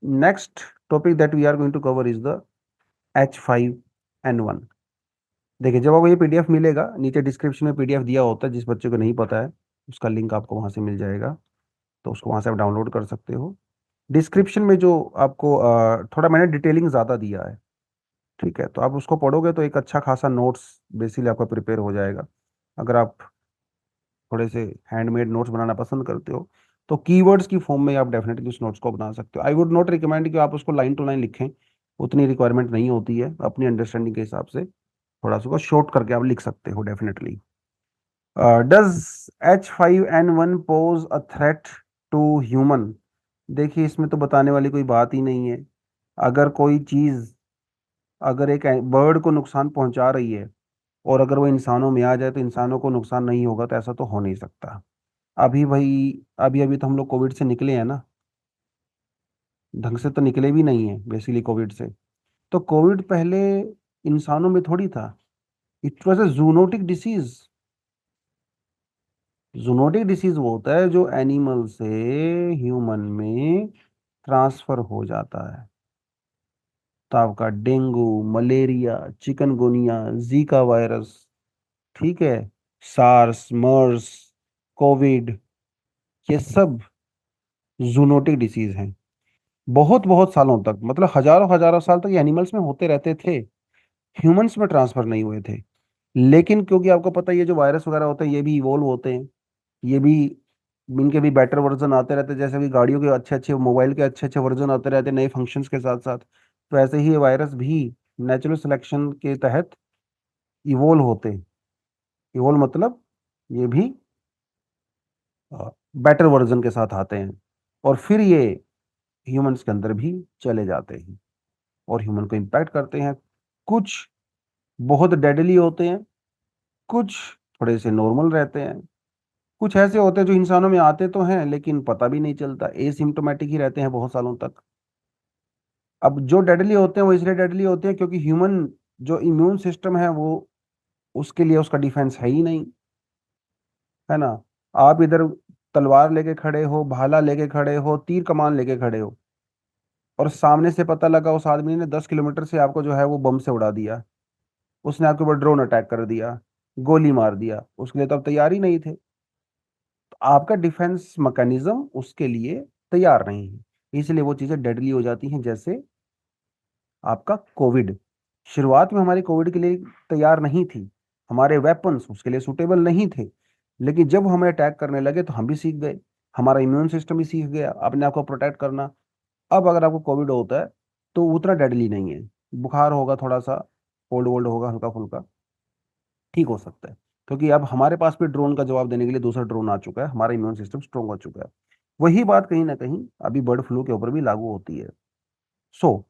Next topic that we are going to cover is the H5N1। देखिए, जब आपको ये पीडीएफ मिलेगा, नीचे डिस्क्रिप्शन में पीडीएफ दिया होता है, जिस बच्चे को नहीं पता है उसका लिंक आपको वहां से मिल जाएगा, तो उसको वहां से आप डाउनलोड कर सकते हो। डिस्क्रिप्शन में जो आपको थोड़ा मैंने डिटेलिंग ज़्यादा दिया है। ठीक है, तो आप उसको पढ़ोगे तो एक अच्छा खासा नोट्स बेसिकली आपका प्रिपेयर हो जाएगा। अगर आप थोड़े से हैंडमेड नोट्स बनाना पसंद करते हो, तो कीवर्ड्स की फॉर्म में आप डेफिनेटली उस नोट्स को बना सकते हो। आई वुड नॉट रिकमेंड कि आप उसको लाइन टू लाइन लिखें, उतनी रिक्वायरमेंट नहीं होती है। अपनी अंडरस्टैंडिंग के हिसाब से थोड़ा सा शॉर्ट करके आप लिख सकते हो definitely. Does H5N1 pose a threat to human? देखिए, इसमें तो बताने वाली कोई बात ही नहीं है। अगर कोई चीज, अगर एक बर्ड को नुकसान पहुंचा रही है और अगर वो इंसानों में आ जाए तो इंसानों को नुकसान नहीं होगा, तो ऐसा तो हो नहीं सकता। अभी भाई, अभी अभी तो हम लोग कोविड से निकले हैं ना, ढंग से तो निकले भी नहीं है बेसिकली कोविड से। तो कोविड पहले इंसानों में थोड़ी था, it was a zoonotic disease. Zoonotic disease वो होता है जो एनिमल से ह्यूमन में ट्रांसफर हो जाता है। तो आपका dengue, malaria, chikungunya, Zika virus, ठीक है, सार्स, मर्स, कोविड, ये सब जूनोटिक डिसीज हैं। बहुत बहुत सालों तक, मतलब हजारों हजारों साल तक ये एनिमल्स में होते रहते थे, ह्यूमंस में ट्रांसफर नहीं हुए थे। लेकिन क्योंकि आपको पता है ये जो वायरस वगैरह होते हैं ये भी इवोल्व होते हैं, ये भी, इनके भी बेटर वर्जन आते रहते हैं, जैसे कि गाड़ियों के अच्छे अच्छे, मोबाइल के अच्छे अच्छे वर्जन आते रहते हैं नए फंक्शंस के साथ साथ। तो ऐसे ही ये वायरस भी नेचुरल सिलेक्शन के तहत इवोल्व होते हैं। इवोल्व मतलब ये भी बेटर वर्जन के साथ आते हैं, और फिर ये ह्यूमंस के अंदर भी चले जाते हैं और ह्यूमन को इम्पैक्ट करते हैं। कुछ बहुत डेडली होते हैं, कुछ थोड़े से नॉर्मल रहते हैं, कुछ ऐसे होते हैं जो इंसानों में आते तो हैं लेकिन पता भी नहीं चलता, एसिम्टोमेटिक ही रहते हैं बहुत सालों तक। अब जो डेडली होते हैं वो इसलिए डेडली होते हैं क्योंकि ह्यूमन जो इम्यून सिस्टम है वो, उसके लिए उसका डिफेंस है ही नहीं, है ना। आप इधर तलवार लेके खड़े हो, भाला लेके खड़े हो, तीर कमान लेके खड़े हो, और सामने से पता लगा उस आदमी ने 10 किलोमीटर से आपको जो है वो बम से उड़ा दिया, उसने आपके ऊपर ड्रोन अटैक कर दिया, गोली मार दिया, उसके लिए तो आप तैयार ही नहीं थे। तो आपका डिफेंस मैकेनिज्म उसके लिए तैयार नहीं है, इसलिए वो चीजें डेडली हो जाती हैं। जैसे आपका कोविड, शुरुआत में हमारी कोविड के लिए तैयार नहीं थी, हमारे वेपन्स उसके लिए सूटेबल नहीं थे, लेकिन जब हमें अटैक करने लगे तो हम भी सीख गए, हमारा इम्यून सिस्टम भी सीख गया अपने आप को प्रोटेक्ट करना। अब अगर आपको कोविड होता है तो उतना डेडली नहीं है, बुखार होगा थोड़ा सा, कोल्ड वोल्ड होगा हल्का फुल्का, ठीक हो सकता है, क्योंकि अब हमारे पास भी ड्रोन का जवाब देने के लिए दूसरा ड्रोन आ चुका है, हमारा इम्यून सिस्टम स्ट्रोंग हो चुका है। वही बात कहीं ना कहीं अभी बर्ड फ्लू के ऊपर भी लागू होती है। सो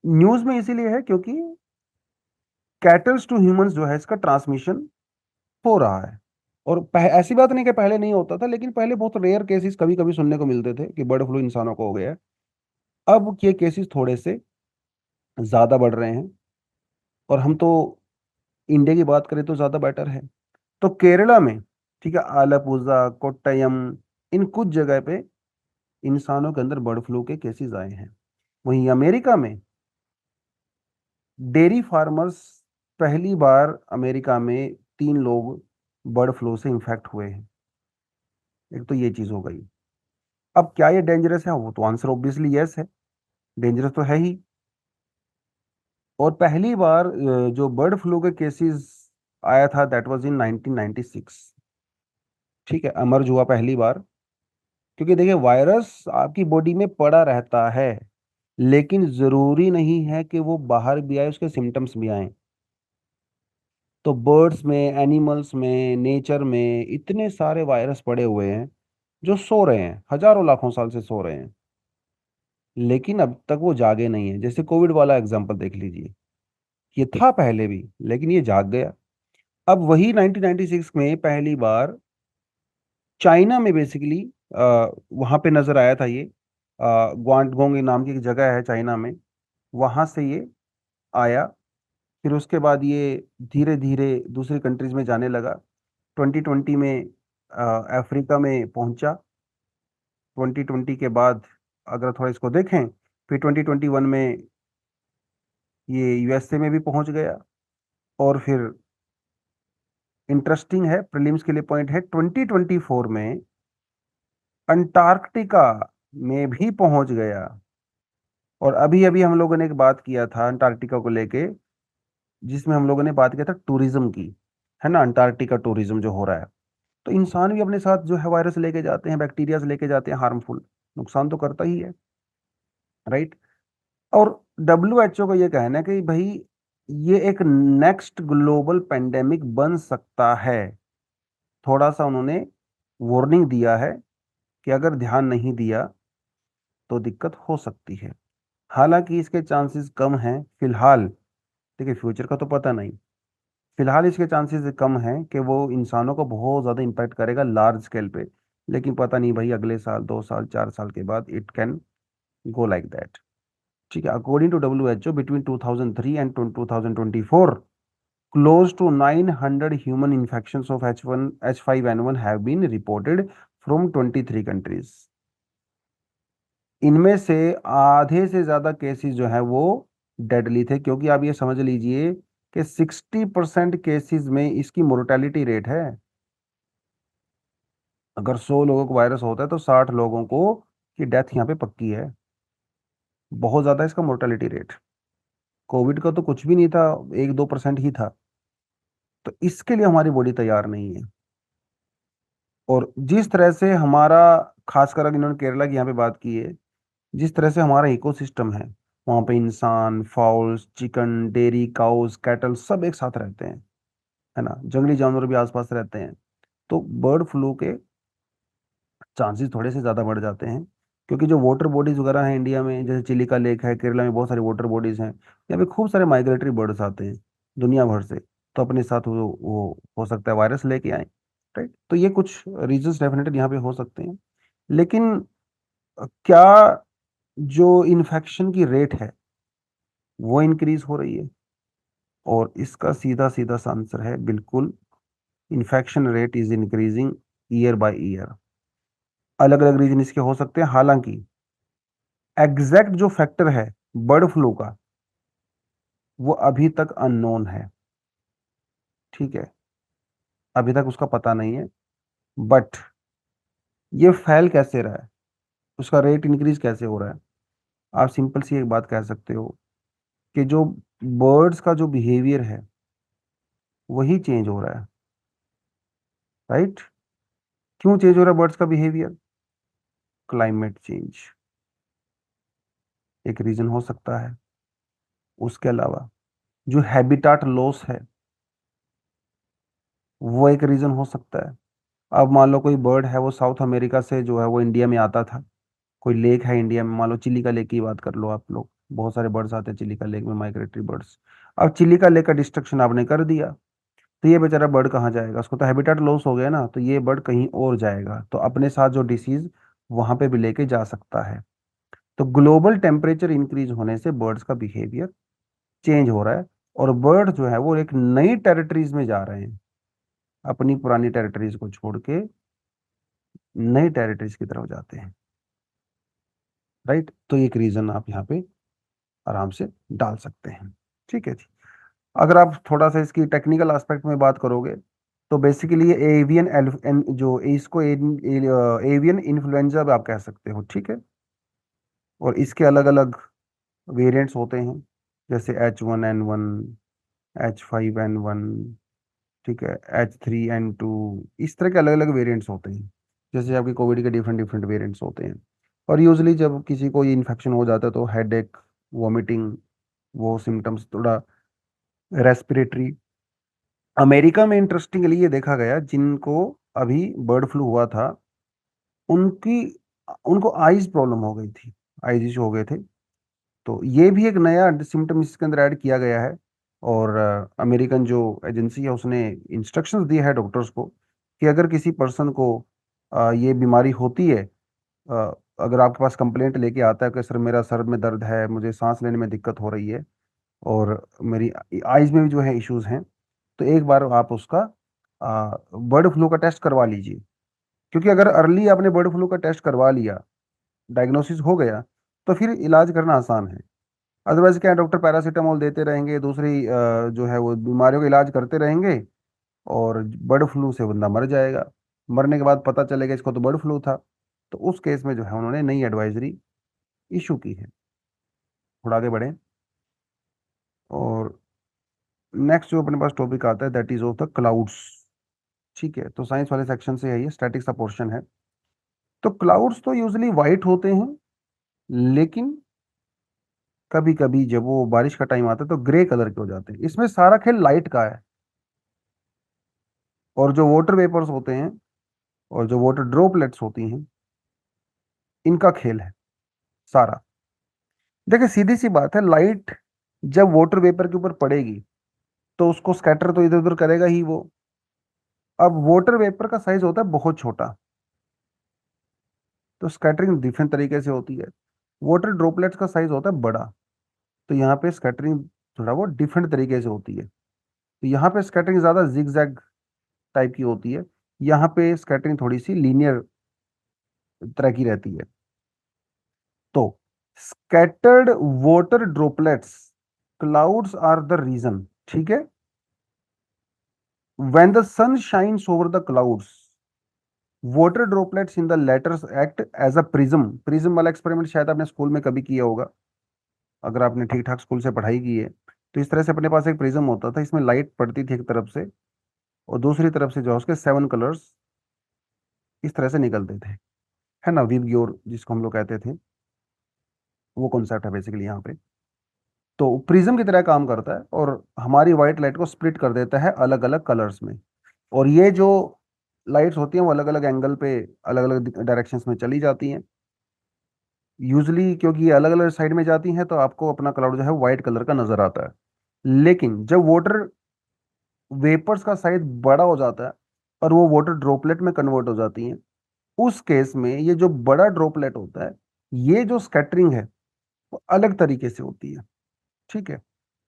न्यूज में इसीलिए है क्योंकि कैटल्स टू ह्यूमंस जो है इसका ट्रांसमिशन हो रहा है। और ऐसी बात नहीं कि पहले नहीं होता था, लेकिन पहले बहुत रेयर केसेस कभी कभी सुनने को मिलते थे कि बर्ड फ्लू इंसानों को हो गया है। अब ये केसेस थोड़े से ज्यादा बढ़ रहे हैं, और हम तो इंडिया की बात करें तो ज्यादा बेटर है। तो केरला में, ठीक है, आलापुझा, कोट्टयम, इन कुछ जगह पे इंसानों के अंदर बर्ड फ्लू के केसेस आए हैं। वहीं अमेरिका में डेयरी फार्मर्स, पहली बार अमेरिका में 3 लोग बर्ड फ्लू से इन्फेक्ट हुए हैं। एक तो ये चीज हो गई। अब क्या ये डेंजरस है, वो तो आंसर ऑब्वियसली यस है, डेंजरस तो है ही। और पहली बार जो बर्ड फ्लू के केसेस आया था दैट वाज इन 1996, ठीक है, अमर्ज हुआ पहली बार। क्योंकि देखिए वायरस आपकी बॉडी में पड़ा रहता है, लेकिन जरूरी नहीं है कि वो बाहर भी आए, उसके सिम्टम्स भी आए। तो बर्ड्स में, एनिमल्स में, नेचर में इतने सारे वायरस पड़े हुए हैं जो सो रहे हैं, हजारों लाखों साल से सो रहे हैं, लेकिन अब तक वो जागे नहीं है। जैसे कोविड वाला एग्जांपल देख लीजिए, ये था पहले भी लेकिन ये जाग गया। अब वही 1996 में पहली बार चाइना में बेसिकली वहां पे नजर आया था ये, ग्वांगडोंग नाम की एक जगह है चाइना में, वहां से ये आया। फिर उसके बाद ये धीरे धीरे दूसरी कंट्रीज में जाने लगा। 2020 में अफ्रीका में पहुंचा। 2020 के बाद अगर थोड़ा इसको देखें, फिर 2021 में ये यूएसए में भी पहुंच गया। और फिर इंटरेस्टिंग है, प्रीलिम्स के लिए पॉइंट है, 2024 में अंटार्कटिका में भी पहुंच गया। और अभी अभी हम लोगों ने एक बात किया था अंटार्कटिका को लेके, जिसमें हम लोगों ने बात किया था टूरिज्म की, है ना, अंटार्कटिका टूरिज्म जो हो रहा है। तो इंसान भी अपने साथ जो है वायरस लेके जाते हैं, बैक्टीरिया लेके जाते हैं, हार्मफुल, नुकसान तो करता ही है, राइट। और WHO का ये कहना है कि भाई ये एक नेक्स्ट ग्लोबल पेंडेमिक बन सकता है। थोड़ा सा उन्होंने वार्निंग दिया है कि अगर ध्यान नहीं दिया तो दिक्कत हो सकती है। हालांकि इसके चांसेस कम हैं फिलहाल, देखिए फ्यूचर का तो पता नहीं, फिलहाल इसके चांसेस कम हैं कि वो इंसानों को बहुत ज़्यादा इम्पैक्ट करेगा लार्ज स्केल पे। लेकिन पता नहीं भाई, अगले साल, 2 साल, 4 साल के बाद it can go like that. ठीक है, according to WHO between 2003 and 2024 Close to 900 human infections of H5N1 have been reported from 23 countries. इनमें से आधे से ज्यादा केसेस जो है वो डेडली थे, क्योंकि आप ये समझ लीजिए कि 60% केसेस में इसकी मोर्टेलिटी रेट है। अगर 100 लोगों को वायरस होता है तो 60 लोगों को की डेथ यहाँ पे पक्की है। बहुत ज्यादा इसका मोर्टेलिटी रेट। कोविड का तो कुछ भी नहीं था, 1-2% ही था। तो इसके लिए हमारी बॉडी तैयार नहीं है। और जिस तरह से हमारा, खासकर अगर इन्होंने केरला की यहाँ पे बात की है, जिस तरह से हमारा इकोसिस्टम है, वहाँ पे इंसान, fowls, chicken, dairy, cows, cattle सब एक साथ रहते हैं, है ना, जंगली जानवर भी आसपास रहते हैं। तो बर्ड फ्लू के चांसेस थोड़े से ज़्यादा बढ़ जाते हैं, क्योंकि जो वाटर बॉडीज वगैरह हैं इंडिया में, जैसे चिलिका लेक है, केरला में बहुत सारी वाटर बॉडीज हैं, यहाँ पे खूब सारे माइग्रेटरी बर्ड्स आते हैं दुनिया भर से। तो अपने साथ वो हो सकता है वायरस लेके आए। राइट, तो ये कुछ रीजंस डेफिनेटली यहाँ पे हो सकते हैं। लेकिन क्या जो इन्फेक्शन की रेट है वो इंक्रीज हो रही है? और इसका सीधा सीधा सा आंसर है बिल्कुल, infection rate is increasing year by year. अलग अलग रीजन इसके हो सकते हैं, हालांकि एग्जैक्ट जो फैक्टर है बर्ड फ्लू का वो अभी तक अननोन है। ठीक है, अभी तक उसका पता नहीं है। बट ये फैल कैसे रहा है, उसका रेट इंक्रीज कैसे हो रहा है? आप सिंपल सी एक बात कह सकते हो कि जो बर्ड्स का जो बिहेवियर है वही चेंज हो रहा है। राइट, क्यों चेंज हो रहा है बर्ड्स का बिहेवियर? क्लाइमेट चेंज एक रीजन हो सकता है। उसके अलावा जो हैबिटाट लॉस है वो एक रीजन हो सकता है। अब मान लो कोई बर्ड है वो साउथ अमेरिका से जो है वो इंडिया में आता था, कोई लेक है इंडिया में, मान लो चिलिका लेक की बात कर लो आप लोग, बहुत सारे बर्ड्स आते हैं चिलिका लेक में, माइग्रेटरी बर्ड्स। अब चिलिका लेक का डिस्ट्रक्शन आपने कर दिया, तो ये बेचारा बर्ड कहाँ जाएगा? उसको तो हैबिटाट लॉस हो गया ना, तो ये बर्ड कहीं और जाएगा, तो अपने साथ जो डिसीज वहां पे भी लेके जा सकता है। तो ग्लोबल टेम्परेचर इंक्रीज होने से बर्ड्स का बिहेवियर चेंज हो रहा है, और बर्ड जो है वो एक नई टेरिटरीज में जा रहे हैं, अपनी पुरानी टेरिटरीज को छोड़ के नई टेरिटरीज की तरफ जाते हैं। राइट, तो एक रीजन आप यहाँ पे आराम से डाल सकते हैं। ठीक है जी। अगर आप थोड़ा सा इसकी टेक्निकल एस्पेक्ट में बात करोगे, तो बेसिकली ये जो इसको एवियन इन्फ्लुएंजा भी आप कह सकते हो। ठीक है, और इसके अलग अलग वेरिएंट्स होते हैं, जैसे H1N1, H5N1, ठीक है, H3N2, इस तरह के अलग अलग वेरिएंट्स होते हैं। जैसे आपके कोविड के डिफरेंट डिफरेंट वेरिएंट्स होते हैं। और यूजली जब किसी को ये इन्फेक्शन हो जाता है तो हेडेक, वॉमिटिंग, वो सिम्टम्स थोड़ा रेस्पिरेटरी। अमेरिका में इंटरेस्टिंगली ये देखा गया, जिनको अभी बर्ड फ्लू हुआ था उनकी उनको आईज प्रॉब्लम हो गई थी, आईज इशू हो गए थे। तो ये भी एक नया सिम्टम इसके अंदर ऐड किया गया है। और अमेरिकन जो एजेंसी है उसने इंस्ट्रक्शंस दिए हैं डॉक्टर्स को कि अगर किसी पर्सन को ये बीमारी होती है, अ, अगर आपके पास कंप्लेंट लेके आता है कि सर मेरा सर में दर्द है, मुझे सांस लेने में दिक्कत हो रही है, और मेरी आईज में भी जो है इश्यूज हैं, तो एक बार आप उसका बर्ड फ्लू का टेस्ट करवा लीजिए। क्योंकि अगर अर्ली आपने बर्ड फ्लू का टेस्ट करवा लिया, डायग्नोसिस हो गया, तो फिर इलाज करना आसान है। अदरवाइज क्या है, डॉक्टर पैरासीटामोल देते रहेंगे, दूसरी जो है वो बीमारियों का इलाज करते रहेंगे, और बर्ड फ्लू से बंदा मर जाएगा। मरने के बाद पता चलेगा इसको तो बर्ड फ्लू था। तो उस केस में जो है उन्होंने नई एडवाइजरी इशू की है। थोड़ा आगे बढ़े, और नेक्स्ट जो अपने पास टॉपिक आता है that is of the clouds. ठीक है, तो साइंस वाले सेक्शन से है ये, स्टैटिक सा पोर्शन है। तो क्लाउड्स तो यूजली वाइट होते हैं, लेकिन कभी कभी जब वो बारिश का टाइम आता है तो ग्रे कलर के हो जाते हैं। इसमें सारा खेल लाइट का है, और जो वाटर वेपर्स होते हैं और जो वाटर ड्रॉपलेट्स होती हैं, इनका खेल है सारा। देखिए सीधी सी बात है, लाइट जब वाटर वेपर के ऊपर पड़ेगी तो उसको स्कैटर तो इधर उधर करेगा ही वो। अब वाटर वेपर का साइज होता है बहुत छोटा, तो स्कैटरिंग डिफरेंट तरीके से होती है। वाटर ड्रॉपलेट्स का साइज होता है बड़ा, तो यहाँ पे स्कैटरिंग थोड़ा वो डिफरेंट तरीके से होती है। तो यहाँ पे स्कैटरिंग ज्यादा जिगजैग टाइप की होती है, यहाँ पे स्कैटरिंग थोड़ी सी लीनियर तरह की रहती है। तो scattered water droplets clouds are the reason, ठीक है। When the sun shines over the clouds water droplets in the letters act as a prism. Prism वाला एक्सपेरिमेंट शायद आपने स्कूल में कभी किया होगा, अगर आपने ठीक ठाक स्कूल से पढ़ाई की है। तो इस तरह से अपने पास एक प्रिज्म होता था, इसमें लाइट पड़ती थी एक तरफ से, और दूसरी तरफ से जो है उसके 7 कलर्स इस तरह से निकलते थे, है ना, विबग्योर जिसको हम लोग कहते थे, वो कॉन्सेप्ट है बेसिकली यहाँ पे। तो प्रिज्म की तरह काम करता है और हमारी व्हाइट लाइट को स्प्लिट कर देता है अलग अलग कलर्स में। और ये जो लाइट्स होती हैं वो अलग अलग एंगल पे अलग अलग डायरेक्शंस में चली जाती हैं यूजली, क्योंकि ये अलग अलग साइड में जाती हैं तो आपको अपना क्लाउड जो है व्हाइट कलर का नजर आता है। लेकिन जब वाटर वेपर्स का साइज बड़ा हो जाता है और वो वाटर ड्रॉपलेट में कन्वर्ट हो जाती हैं, उस केस में ये जो बड़ा ड्रॉपलेट होता है, ये जो स्कैटरिंग है वो अलग तरीके से होती है, ठीक है।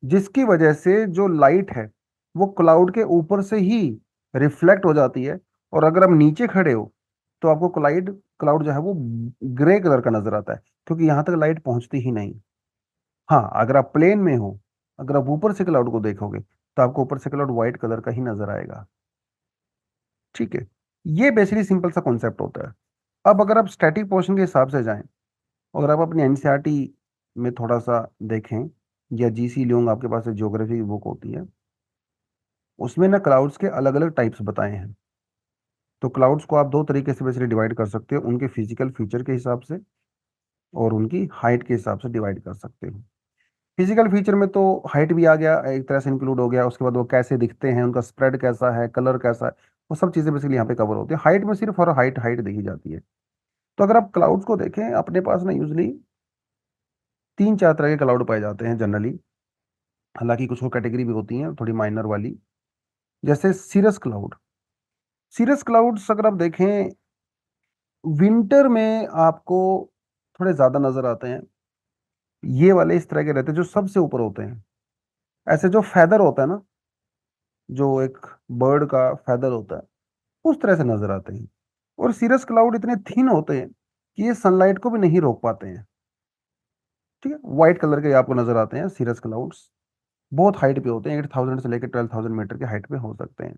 जिसकी वजह से जो लाइट है वो क्लाउड के ऊपर से ही रिफ्लेक्ट हो जाती है, और अगर आप नीचे खड़े हो तो आपको क्लाउड क्लाउड जो है वो ग्रे कलर का नजर आता है, क्योंकि यहां तक लाइट पहुंचती ही नहीं। हाँ, अगर आप प्लेन में हो, अगर आप ऊपर से क्लाउड को देखोगे तो आपको ऊपर से क्लाउड व्हाइट कलर का ही नजर आएगा, ठीक है। ये बेसिकली सिंपल सा कॉन्सेप्ट होता है। अब अगर आप स्टैटिक पोर्शन के हिसाब से जाएं, अगर आप अपनी एनसीईआरटी में थोड़ा सा देखें, या जीसी लियोंग आपके पास ज्योग्राफी की बुक होती है, उसमें ना क्लाउड्स के अलग अलग टाइप्स बताए हैं। तो क्लाउड्स को आप दो तरीके से बेसिकली डिवाइड कर सकते हो, उनके फिजिकल फीचर के हिसाब से और उनकी हाइट के हिसाब से डिवाइड कर सकते हो। फिजिकल फीचर में तो हाइट भी आ गया, एक तरह से इंक्लूड हो गया, उसके बाद वो कैसे दिखते हैं, उनका स्प्रेड कैसा है, कलर कैसा है, वो सब चीजें बेसिकली यहाँ पे कवर होती है। हाइट में सिर्फ और हाइट हाइट देखी जाती है। तो अगर आप क्लाउड्स को देखें, अपने पास ना यूजली 3-4 तरह के क्लाउड पाए जाते हैं जनरली, हालांकि कुछ वो कैटेगरी भी होती हैं थोड़ी माइनर वाली, जैसे सीरस क्लाउड। सीरस क्लाउड्स अगर आप देखें, विंटर में आपको थोड़े ज्यादा नजर आते हैं। ये वाले इस तरह के रहते हैं जो सबसे ऊपर होते हैं, ऐसे जो फेदर होता है ना, जो एक बर्ड का फेदर होता है, उस तरह से नजर आते हैं। और सीरस क्लाउड इतने थिन होते हैं कि ये सनलाइट को भी नहीं रोक पाते हैं, ठीक है। व्हाइट कलर के आपको नजर आते हैं सीरस क्लाउड्स, बहुत हाइट पे होते हैं, 8,000 से लेकर 12,000 मीटर के हाइट पे हो सकते हैं।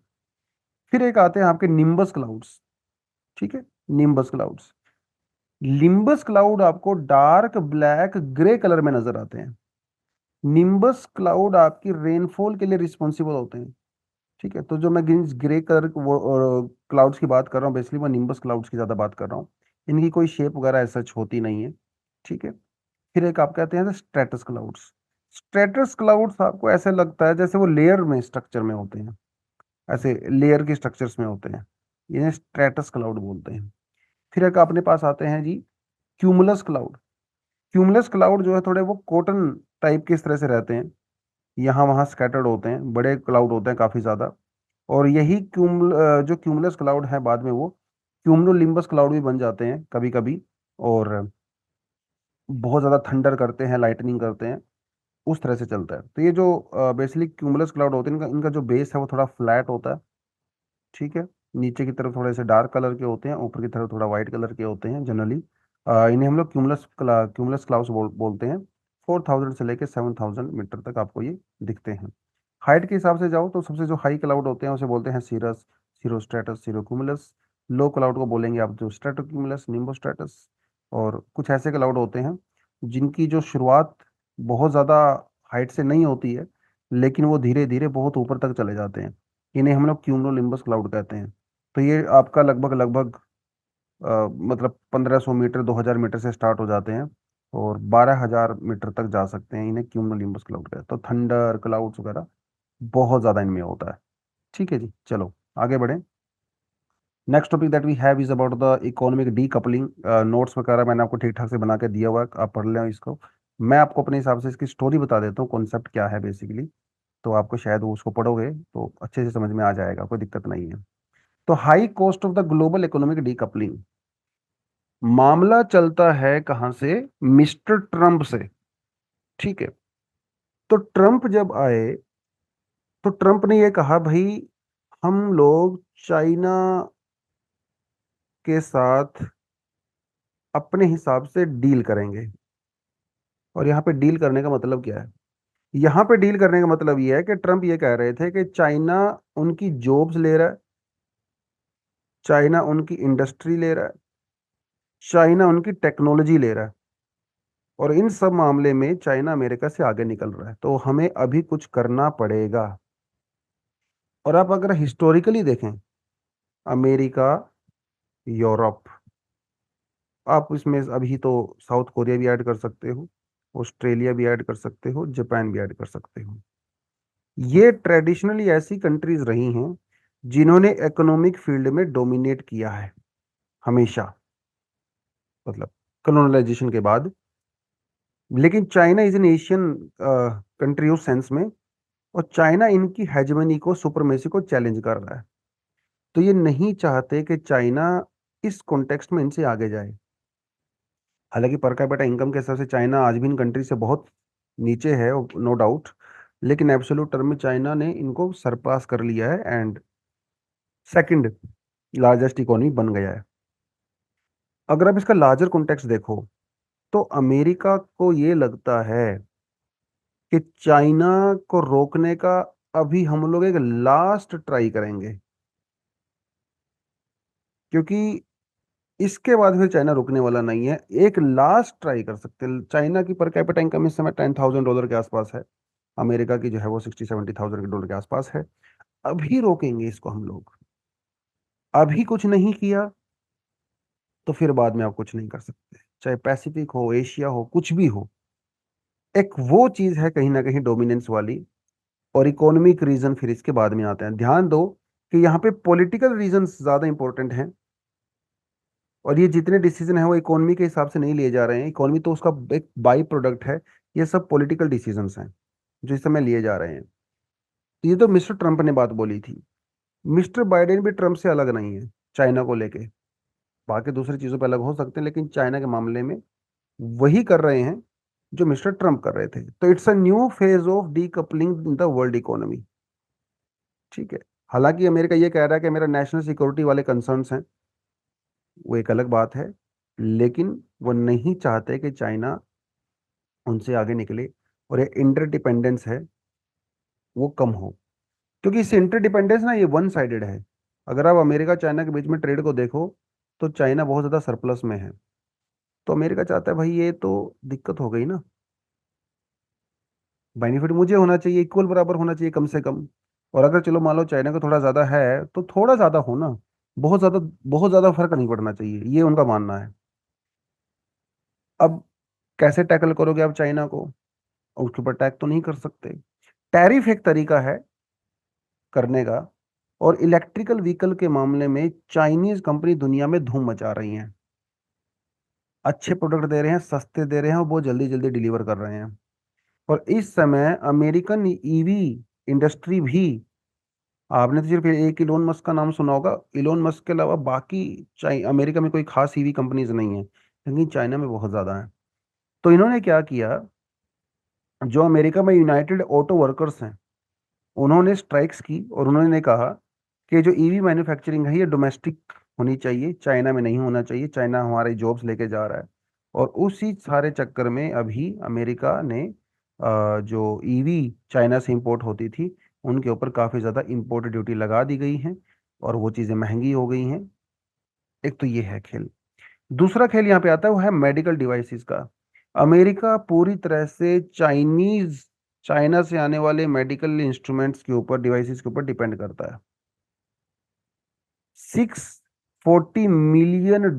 फिर एक आते हैं आपके निम्बस क्लाउड्स, ठीक है। निम्बस क्लाउड्स, निम्बस क्लाउड आपको डार्क ब्लैक ग्रे कलर में नजर आते हैं। निम्बस क्लाउड आपकी रेनफॉल के लिए रिस्पॉन्सिबल होते हैं, ठीक है। तो जो मैं ग्रे कलर क्लाउड्स की बात कर रहा हूँ, बेसिकली मैं निम्बस क्लाउड्स की ज्यादा बात कर रहा हूँ। इनकी कोई शेप वगैरह ऐसा होती नहीं है, ठीक है। फिर एक आप कहते हैं स्ट्रेटस क्लाउड्स। स्ट्रेटस क्लाउड्स आपको ऐसे लगता है जैसे वो लेयर में स्ट्रक्चर में होते हैं, ऐसे लेयर के स्ट्रक्चर्स में होते हैं, इन्हें स्ट्रेटस क्लाउड बोलते हैं। फिर एक अपने पास आते हैं जी क्यूमुलस क्लाउड। क्यूमुलस क्लाउड जो है थोड़े वो कॉटन टाइप के इस तरह से रहते हैं, यहाँ वहाँ स्कैटर्ड होते हैं, बड़े क्लाउड होते हैं काफी ज्यादा। और यही जो क्यूमुलस क्लाउड है बाद में वो क्यूमुलोनिम्बस क्लाउड भी बन जाते हैं कभी कभी, और बहुत ज्यादा थंडर करते हैं, लाइटनिंग करते हैं, उस तरह से चलता है। तो ये जो बेसिकली क्यूमुलस क्लाउड होते हैं, इनका इनका जो बेस है वो थोड़ा फ्लैट होता है, ठीक है। नीचे की तरफ थोड़े से डार्क कलर के होते हैं, ऊपर की तरफ थोड़ा व्हाइट कलर के होते हैं जनरली। इन्हें हम लोग क्यूमुलस क्लाउड्स बोलते हैं। 4,000 से लेकर 7,000 मीटर तक आपको ये दिखते हैं। हाइट के हिसाब से जाओ तो सबसे जो हाई क्लाउड होते हैं उसे बोलते हैं सीरस, सीरोस्ट्रेटस, सीरोक्यूमुलस। लो क्लाउड को बोलेंगे आप जो स्ट्रेटोक्यूमुलस, निम्बोस्ट्रेटस। और कुछ ऐसे क्लाउड होते हैं जिनकी जो शुरुआत बहुत ज़्यादा हाइट से नहीं होती है, लेकिन वो धीरे धीरे बहुत ऊपर तक चले जाते हैं, इन्हें हम लोग क्यूमुलोनिम्बस क्लाउड कहते हैं। तो ये आपका लगभग लगभग मतलब 1,500 मीटर, 2,000 मीटर से स्टार्ट हो जाते हैं और 12,000 मीटर तक जा सकते हैं, इन्हें क्यूमुलोनिम्बस क्लाउड कहते हैं। तो थंडर क्लाउड्स वगैरह बहुत ज़्यादा इनमें होता है, ठीक है जी। चलो आगे बढ़ें। Next topic that we have is about the economic decoupling. Notes वगैरह मैंने आपको ठीक ठाक से बना के दिया हुआ है, आप पढ़ लें इसको। मैं आपको अपने हिसाब से इसकी स्टोरी बता देता हूँ, कॉन्सेप्ट क्या है बेसिकली। तो आपको शायद वो उसको पढ़ोगे तो अच्छे से समझ में आ जाएगा, कोई दिक्कत नहीं है। तो high cost of the global economic decoupling, मामला चलता है कहां से? मिस्टर ट्रम्प से, ठीक है। तो ट्रम्प जब आए तो ट्रम्प ने ये कहा भाई हम लोग चाइना के साथ अपने हिसाब से डील करेंगे। और यहाँ पे डील करने का मतलब क्या है? यहाँ पे डील करने का मतलब ये है कि ट्रम्प ये कह रहे थे कि चाइना उनकी जॉब्स ले रहा है, चाइना उनकी इंडस्ट्री ले रहा है, चाइना उनकी टेक्नोलॉजी ले रहा है, और इन सब मामले में चाइना अमेरिका से आगे निकल रहा है, तो हमें अभी कुछ करना पड़ेगा। और आप अगर हिस्टोरिकली देखें, अमेरिका, यूरोप, आप इसमें अभी तो साउथ कोरिया भी ऐड कर सकते हो, ऑस्ट्रेलिया भी ऐड कर सकते हो, जापान भी ऐड कर सकते हो। ये ट्रेडिशनली ऐसी कंट्रीज रही हैं जिन्होंने इकोनॉमिक फील्ड में डोमिनेट किया है हमेशा, मतलब कॉलोनाइजेशन के बाद। लेकिन China is an Asian country उस सेंस में, और चाइना इनकी हेजमनी को, सुपरमेसी को चैलेंज कर रहा है। तो ये नहीं चाहते कि चाइना इस कॉन्टेक्स्ट में इनसे आगे जाए। हालांकि पर कैपिटा इनकम के हिसाब से चाइना आज भी इन कंट्री से बहुत नीचे है, नो डाउट, लेकिन एब्सोल्यूट टर्म में चाइना ने इनको सरपास कर लिया है एंड सेकंड लार्जेस्ट इकोनॉमी बन गया है। अगर आप इसका लार्जर कॉन्टेक्स्ट देखो, तो अमेरिका को ये लगता है कि चाइना को रोकने का अभी हम लोग एक लास्ट ट्राई करेंगे, क्योंकि इसके बाद फिर चाइना रुकने वाला नहीं है। एक लास्ट ट्राई कर सकते हैं। चाइना की पर कैपिटा इनकम इस समय $10,000 के आसपास है, अमेरिका की जो है वो 60-70 thousand डॉलर के आसपास है। अभी रोकेंगे इसको हम लोग, अभी कुछ नहीं किया तो फिर बाद में आप कुछ नहीं कर सकते, चाहे पैसिफिक हो, एशिया हो, कुछ भी हो। एक वो चीज है कहीं ना कहीं डोमिनेंस वाली, और इकोनॉमिक रीजन फिर इसके बाद में आते हैं। ध्यान दो कि यहाँ पे पॉलिटिकल रीजन ज्यादा इंपॉर्टेंट हैं, और ये जितने डिसीजन है वो इकोनॉमी के हिसाब से नहीं लिए जा रहे हैं। इकोनॉमी तो उसका एक बाई प्रोडक्ट है, ये सब पॉलिटिकल डिसीजंस हैं जो इस समय लिए जा रहे हैं। तो ये तो मिस्टर ट्रंप ने बात बोली थी। मिस्टर बाइडेन भी ट्रंप से अलग नहीं है चाइना को लेके। बाकी दूसरी चीजों पे अलग हो सकते हैं, लेकिन चाइना के मामले में वही कर रहे हैं जो मिस्टर ट्रंप कर रहे थे। तो it's a new phase of decoupling in the world economy. ठीक है। हालांकि अमेरिका ये कह रहा है कि मेरा नेशनल सिक्योरिटी वाले कंसर्न्स हैं, वो एक अलग बात है, लेकिन वो नहीं चाहते कि चाइना उनसे आगे निकले, और ये इंटरडिपेंडेंस है वो कम हो। क्योंकि इस इंटरडिपेंडेंस ना, ये वन साइडेड है। अगर आप अमेरिका चाइना के बीच में ट्रेड को देखो, तो चाइना बहुत ज़्यादा सरप्लस में है। तो अमेरिका चाहता है भाई ये तो दिक्कत हो गई ना, बेनिफिट मुझे होना चाहिए, इक्वल बराबर होना चाहिए कम से कम। और अगर चलो मान लो चाइना का थोड़ा ज़्यादा है तो थोड़ा ज़्यादा हो ना, बहुत ज़्यादा, बहुत ज़्यादा फर्क नहीं पड़ना चाहिए, ये उनका मानना है। अब कैसे टैकल करोगे आप चाइना को? उसके ऊपर टैग तो नहीं कर सकते। टैरिफ एक तरीका है करने का। और इलेक्ट्रिकल व्हीकल के मामले में चाइनीज कंपनी दुनिया में धूम मचा रही हैं। अच्छे प्रोडक्ट दे रहे हैं, सस्ते दे रहे हैं, और बहुत जल्दी जल्दी डिलीवर कर रहे हैं। और इस समय अमेरिकन ईवी इंडस्ट्री भी, आपने तो सिर्फ एक इलोन मस्क का नाम सुना होगा, इलोन मस्क के अलावा बाकी अमेरिका में कोई खास ईवी कंपनीज नहीं है, लेकिन चाइना में बहुत ज्यादा है। तो इन्होंने क्या किया, जो अमेरिका में यूनाइटेड ऑटो वर्कर्स हैं, उन्होंने स्ट्राइक्स की, और उन्होंने कहा कि जो ईवी मैन्युफैक्चरिंग है ये डोमेस्टिक होनी चाहिए, चाइना में नहीं होना चाहिए, चाइना हमारे जॉब्स लेके जा रहा है। और उसी सारे चक्कर में अभी अमेरिका ने जो ईवी चाइना से इंपोर्ट होती थी उनके ऊपर काफ़ी ज़्यादा इंपोर्ट ड्यूटी लगा दी गई है, और वो चीज़ें महंगी हो गई हैं। एक तो ये है खेल। दूसरा खेल यहाँ पे आता है, वो है मेडिकल डिवाइसेस का। अमेरिका पूरी तरह से चाइना से आने वाले मेडिकल इंस्ट्रूमेंट्स के ऊपर, डिवाइसेस के ऊपर डिपेंड करता है। $640 मिलियन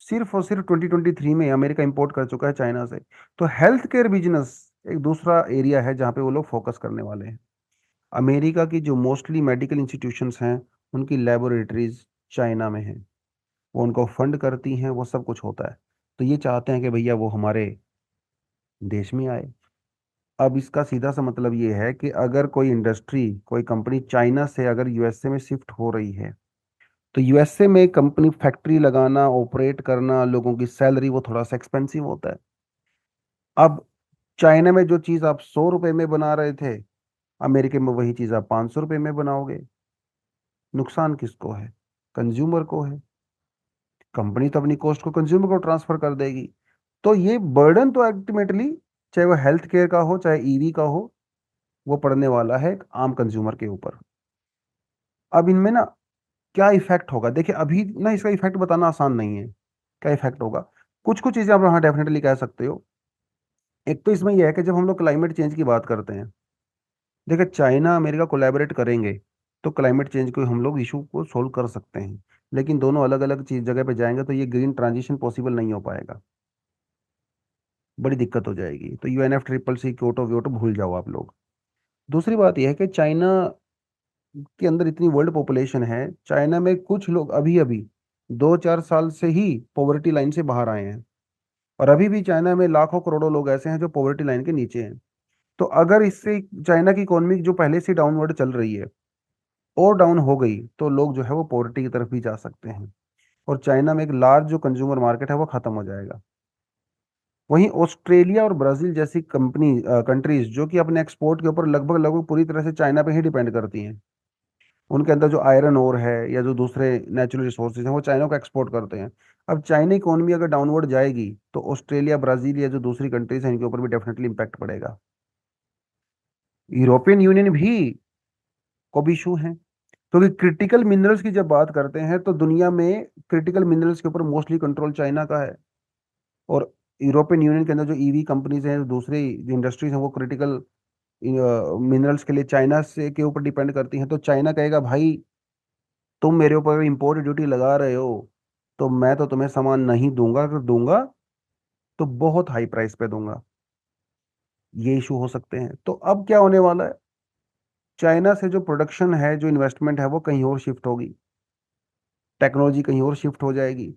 सिर्फ और सिर्फ 2023 में अमेरिका इंपोर्ट कर चुका है चाइना से। तो हेल्थ केयर बिजनेस एक दूसरा एरिया है जहाँ पे वो लोग फोकस करने वाले हैं। अमेरिका की जो मोस्टली मेडिकल इंस्टीट्यूशंस हैं, उनकी लेबोरेटरीज चाइना में हैं, वो उनको फंड करती हैं, वो सब कुछ होता है। तो ये चाहते हैं कि भैया वो हमारे देश में आए। अब इसका सीधा सा मतलब ये है कि अगर कोई इंडस्ट्री, कोई कंपनी चाइना से अगर यूएसए में शिफ्ट हो रही है, तो यूएसए में कंपनी फैक्ट्री लगाना, ऑपरेट करना, लोगों की सैलरी, वो थोड़ा सा एक्सपेंसिव होता है। अब चाइना में जो चीज़ आप 100 रुपए में बना रहे थे, अमेरिका में वही चीज़ आप 500 रुपये में बनाओगे। नुकसान किसको है? कंज्यूमर को है। कंपनी तो अपनी कॉस्ट को कंज्यूमर को ट्रांसफर कर देगी। तो ये बर्डन तो अल्टीमेटली, चाहे वो हेल्थ केयर का हो चाहे ईवी का हो, वो पड़ने वाला है एक आम कंज्यूमर के ऊपर। अब इनमें ना क्या इफेक्ट होगा, देखिए अभी ना इसका इफेक्ट बताना आसान नहीं है। क्या इफेक्ट होगा? कुछ कुछ चीजें आप हाँ डेफिनेटली कह सकते हो। एक तो इसमें यह है कि जब हम लोग क्लाइमेट चेंज की बात करते हैं, देखिए चाइना अमेरिका कोलैबोरेट करेंगे तो क्लाइमेट चेंज को हम लोग इशू को सोल्व कर सकते हैं। लेकिन दोनों अलग अलग चीज जगह पे जाएंगे तो ये ग्रीन ट्रांजिशन पॉसिबल नहीं हो पाएगा। बड़ी दिक्कत हो जाएगी। तो यूएनएफ ट्रिपल सी क्योटो व्योटो भूल जाओ आप लोग। दूसरी बात यह है कि चाइना के अंदर इतनी वर्ल्ड पॉपुलेशन है, चाइना में कुछ लोग अभी अभी 2-4 साल से ही पॉवर्टी लाइन से बाहर आए हैं। और अभी भी चाइना में लाखों करोड़ों लोग ऐसे हैं जो पॉवर्टी लाइन के नीचे हैं। तो अगर इससे चाइना की इकोनॉमी जो पहले से डाउनवर्ड चल रही है और डाउन हो गई तो लोग जो है वो पॉवर्टी की तरफ भी जा सकते हैं। और चाइना में एक लार्ज जो कंज्यूमर मार्केट है वो खत्म हो जाएगा। वहीं ऑस्ट्रेलिया और ब्राजील जैसी कंट्रीज जो कि अपने एक्सपोर्ट के ऊपर लगभग लगभग पूरी तरह से चाइना पे ही डिपेंड करती हैं। उनके अंदर जो आयरन ओर है या जो दूसरे नेचुरल रिसोर्सेज हैं वो चाइना को एक्सपोर्ट करते हैं। अब चाइना इकोनॉमी अगर डाउनवर्ड जाएगी तो ऑस्ट्रेलिया ब्राजील या जो दूसरी कंट्रीज हैं इनके ऊपर भी डेफिनेटली इम्पैक्ट पड़ेगा। यूरोपियन यूनियन भी को भी इशू है। क्योंकि क्रिटिकल मिनरल्स की जब बात करते हैं तो दुनिया में क्रिटिकल मिनरल्स के ऊपर मोस्टली कंट्रोल चाइना का है। और यूरोपियन यूनियन के अंदर जो ईवी कंपनीज हैं, जो दूसरी इंडस्ट्रीज हैं, वो क्रिटिकल मिनरल्स के लिए चाइना से के ऊपर डिपेंड करती हैं। तो चाइना कहेगा भाई तुम मेरे ऊपर इम्पोर्ट ड्यूटी लगा रहे हो तो मैं तो तुम्हें सामान नहीं दूंगा, अगर दूंगा तो बहुत हाई प्राइस पे दूंगा। ये इशू हो सकते हैं। तो अब क्या होने वाला है? चाइना से जो प्रोडक्शन है, जो इन्वेस्टमेंट है, वो कहीं और शिफ्ट होगी। टेक्नोलॉजी कहीं और शिफ्ट हो जाएगी।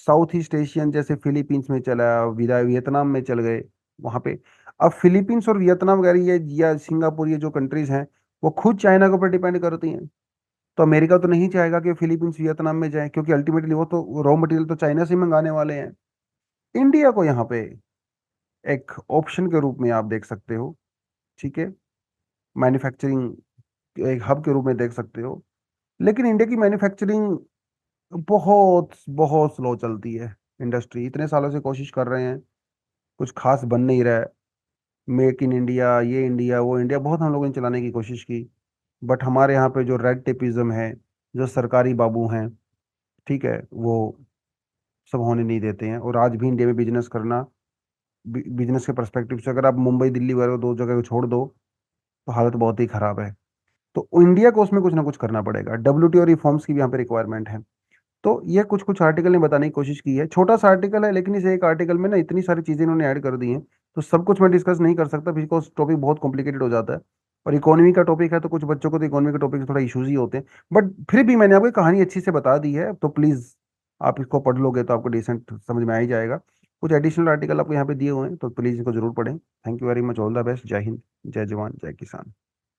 साउथ ईस्ट एशियन जैसे फिलीपींस में चला, वियतनाम में चल गए वहां पे। अब फिलीपींस और वियतनाम वगैरह ये या सिंगापुर, ये जो कंट्रीज हैं वो खुद चाइना के ऊपर डिपेंड करती हैं। तो अमेरिका तो नहीं चाहेगा कि फिलीपींस वियतनाम में जाए, क्योंकि अल्टीमेटली वो तो रॉ मटेरियल तो चाइना से ही मंगाने वाले हैं। इंडिया को यहाँ पे एक ऑप्शन के रूप में आप देख सकते हो। ठीक है, मैन्युफैक्चरिंग एक हब के रूप में देख सकते हो। लेकिन इंडिया की मैन्युफैक्चरिंग बहुत बहुत स्लो चलती है। इंडस्ट्री इतने सालों से कोशिश कर रहे हैं, कुछ खास बन नहीं रहा है। मेक इन इंडिया, ये इंडिया वो इंडिया, बहुत हम लोगों ने चलाने की कोशिश की। बट हमारे यहाँ पे जो रेड टेपिज्म है, जो सरकारी बाबू हैं, ठीक है, वो सब होने नहीं देते हैं। और आज भी इंडिया में बिजनेस करना, बिजनेस के पर्सपेक्टिव से अगर आप मुंबई दिल्ली वगैरह दो जगह को छोड़ दो तो हालत बहुत ही खराब है। तो इंडिया को उसमें कुछ ना कुछ करना पड़ेगा। डब्ल्यूटीओ रिफॉर्म्स की भी यहाँ पे रिक्वायरमेंट है। तो ये कुछ कुछ आर्टिकल ने बताने की कोशिश की है। छोटा सा आर्टिकल है लेकिन इस एक आर्टिकल में ना इतनी सारी चीजें इन्होंने ऐड कर दी हैं। तो सब कुछ मैं डिस्कस नहीं कर सकता बिकॉज टॉपिक बहुत कॉम्प्लिकेटेड हो जाता है। और इकोनॉमी का टॉपिक है तो कुछ बच्चों को तो इकोनॉमी के टॉपिक से थोड़ा इश्यूज ही होते हैं। बट फिर भी मैंने आपको ये कहानी अच्छी से बता दी है, तो प्लीज आप इसको पढ़ लोगे तो आपको डिसेंट समझ में आ ही जाएगा। कुछ एडिशनल आर्टिकल आपको यहाँ पे दिए हुए हैं तो प्लीज इनको जरूर पढ़ें। Thank you very much, all the best. जय हिंद, जय जवान, जय किसान।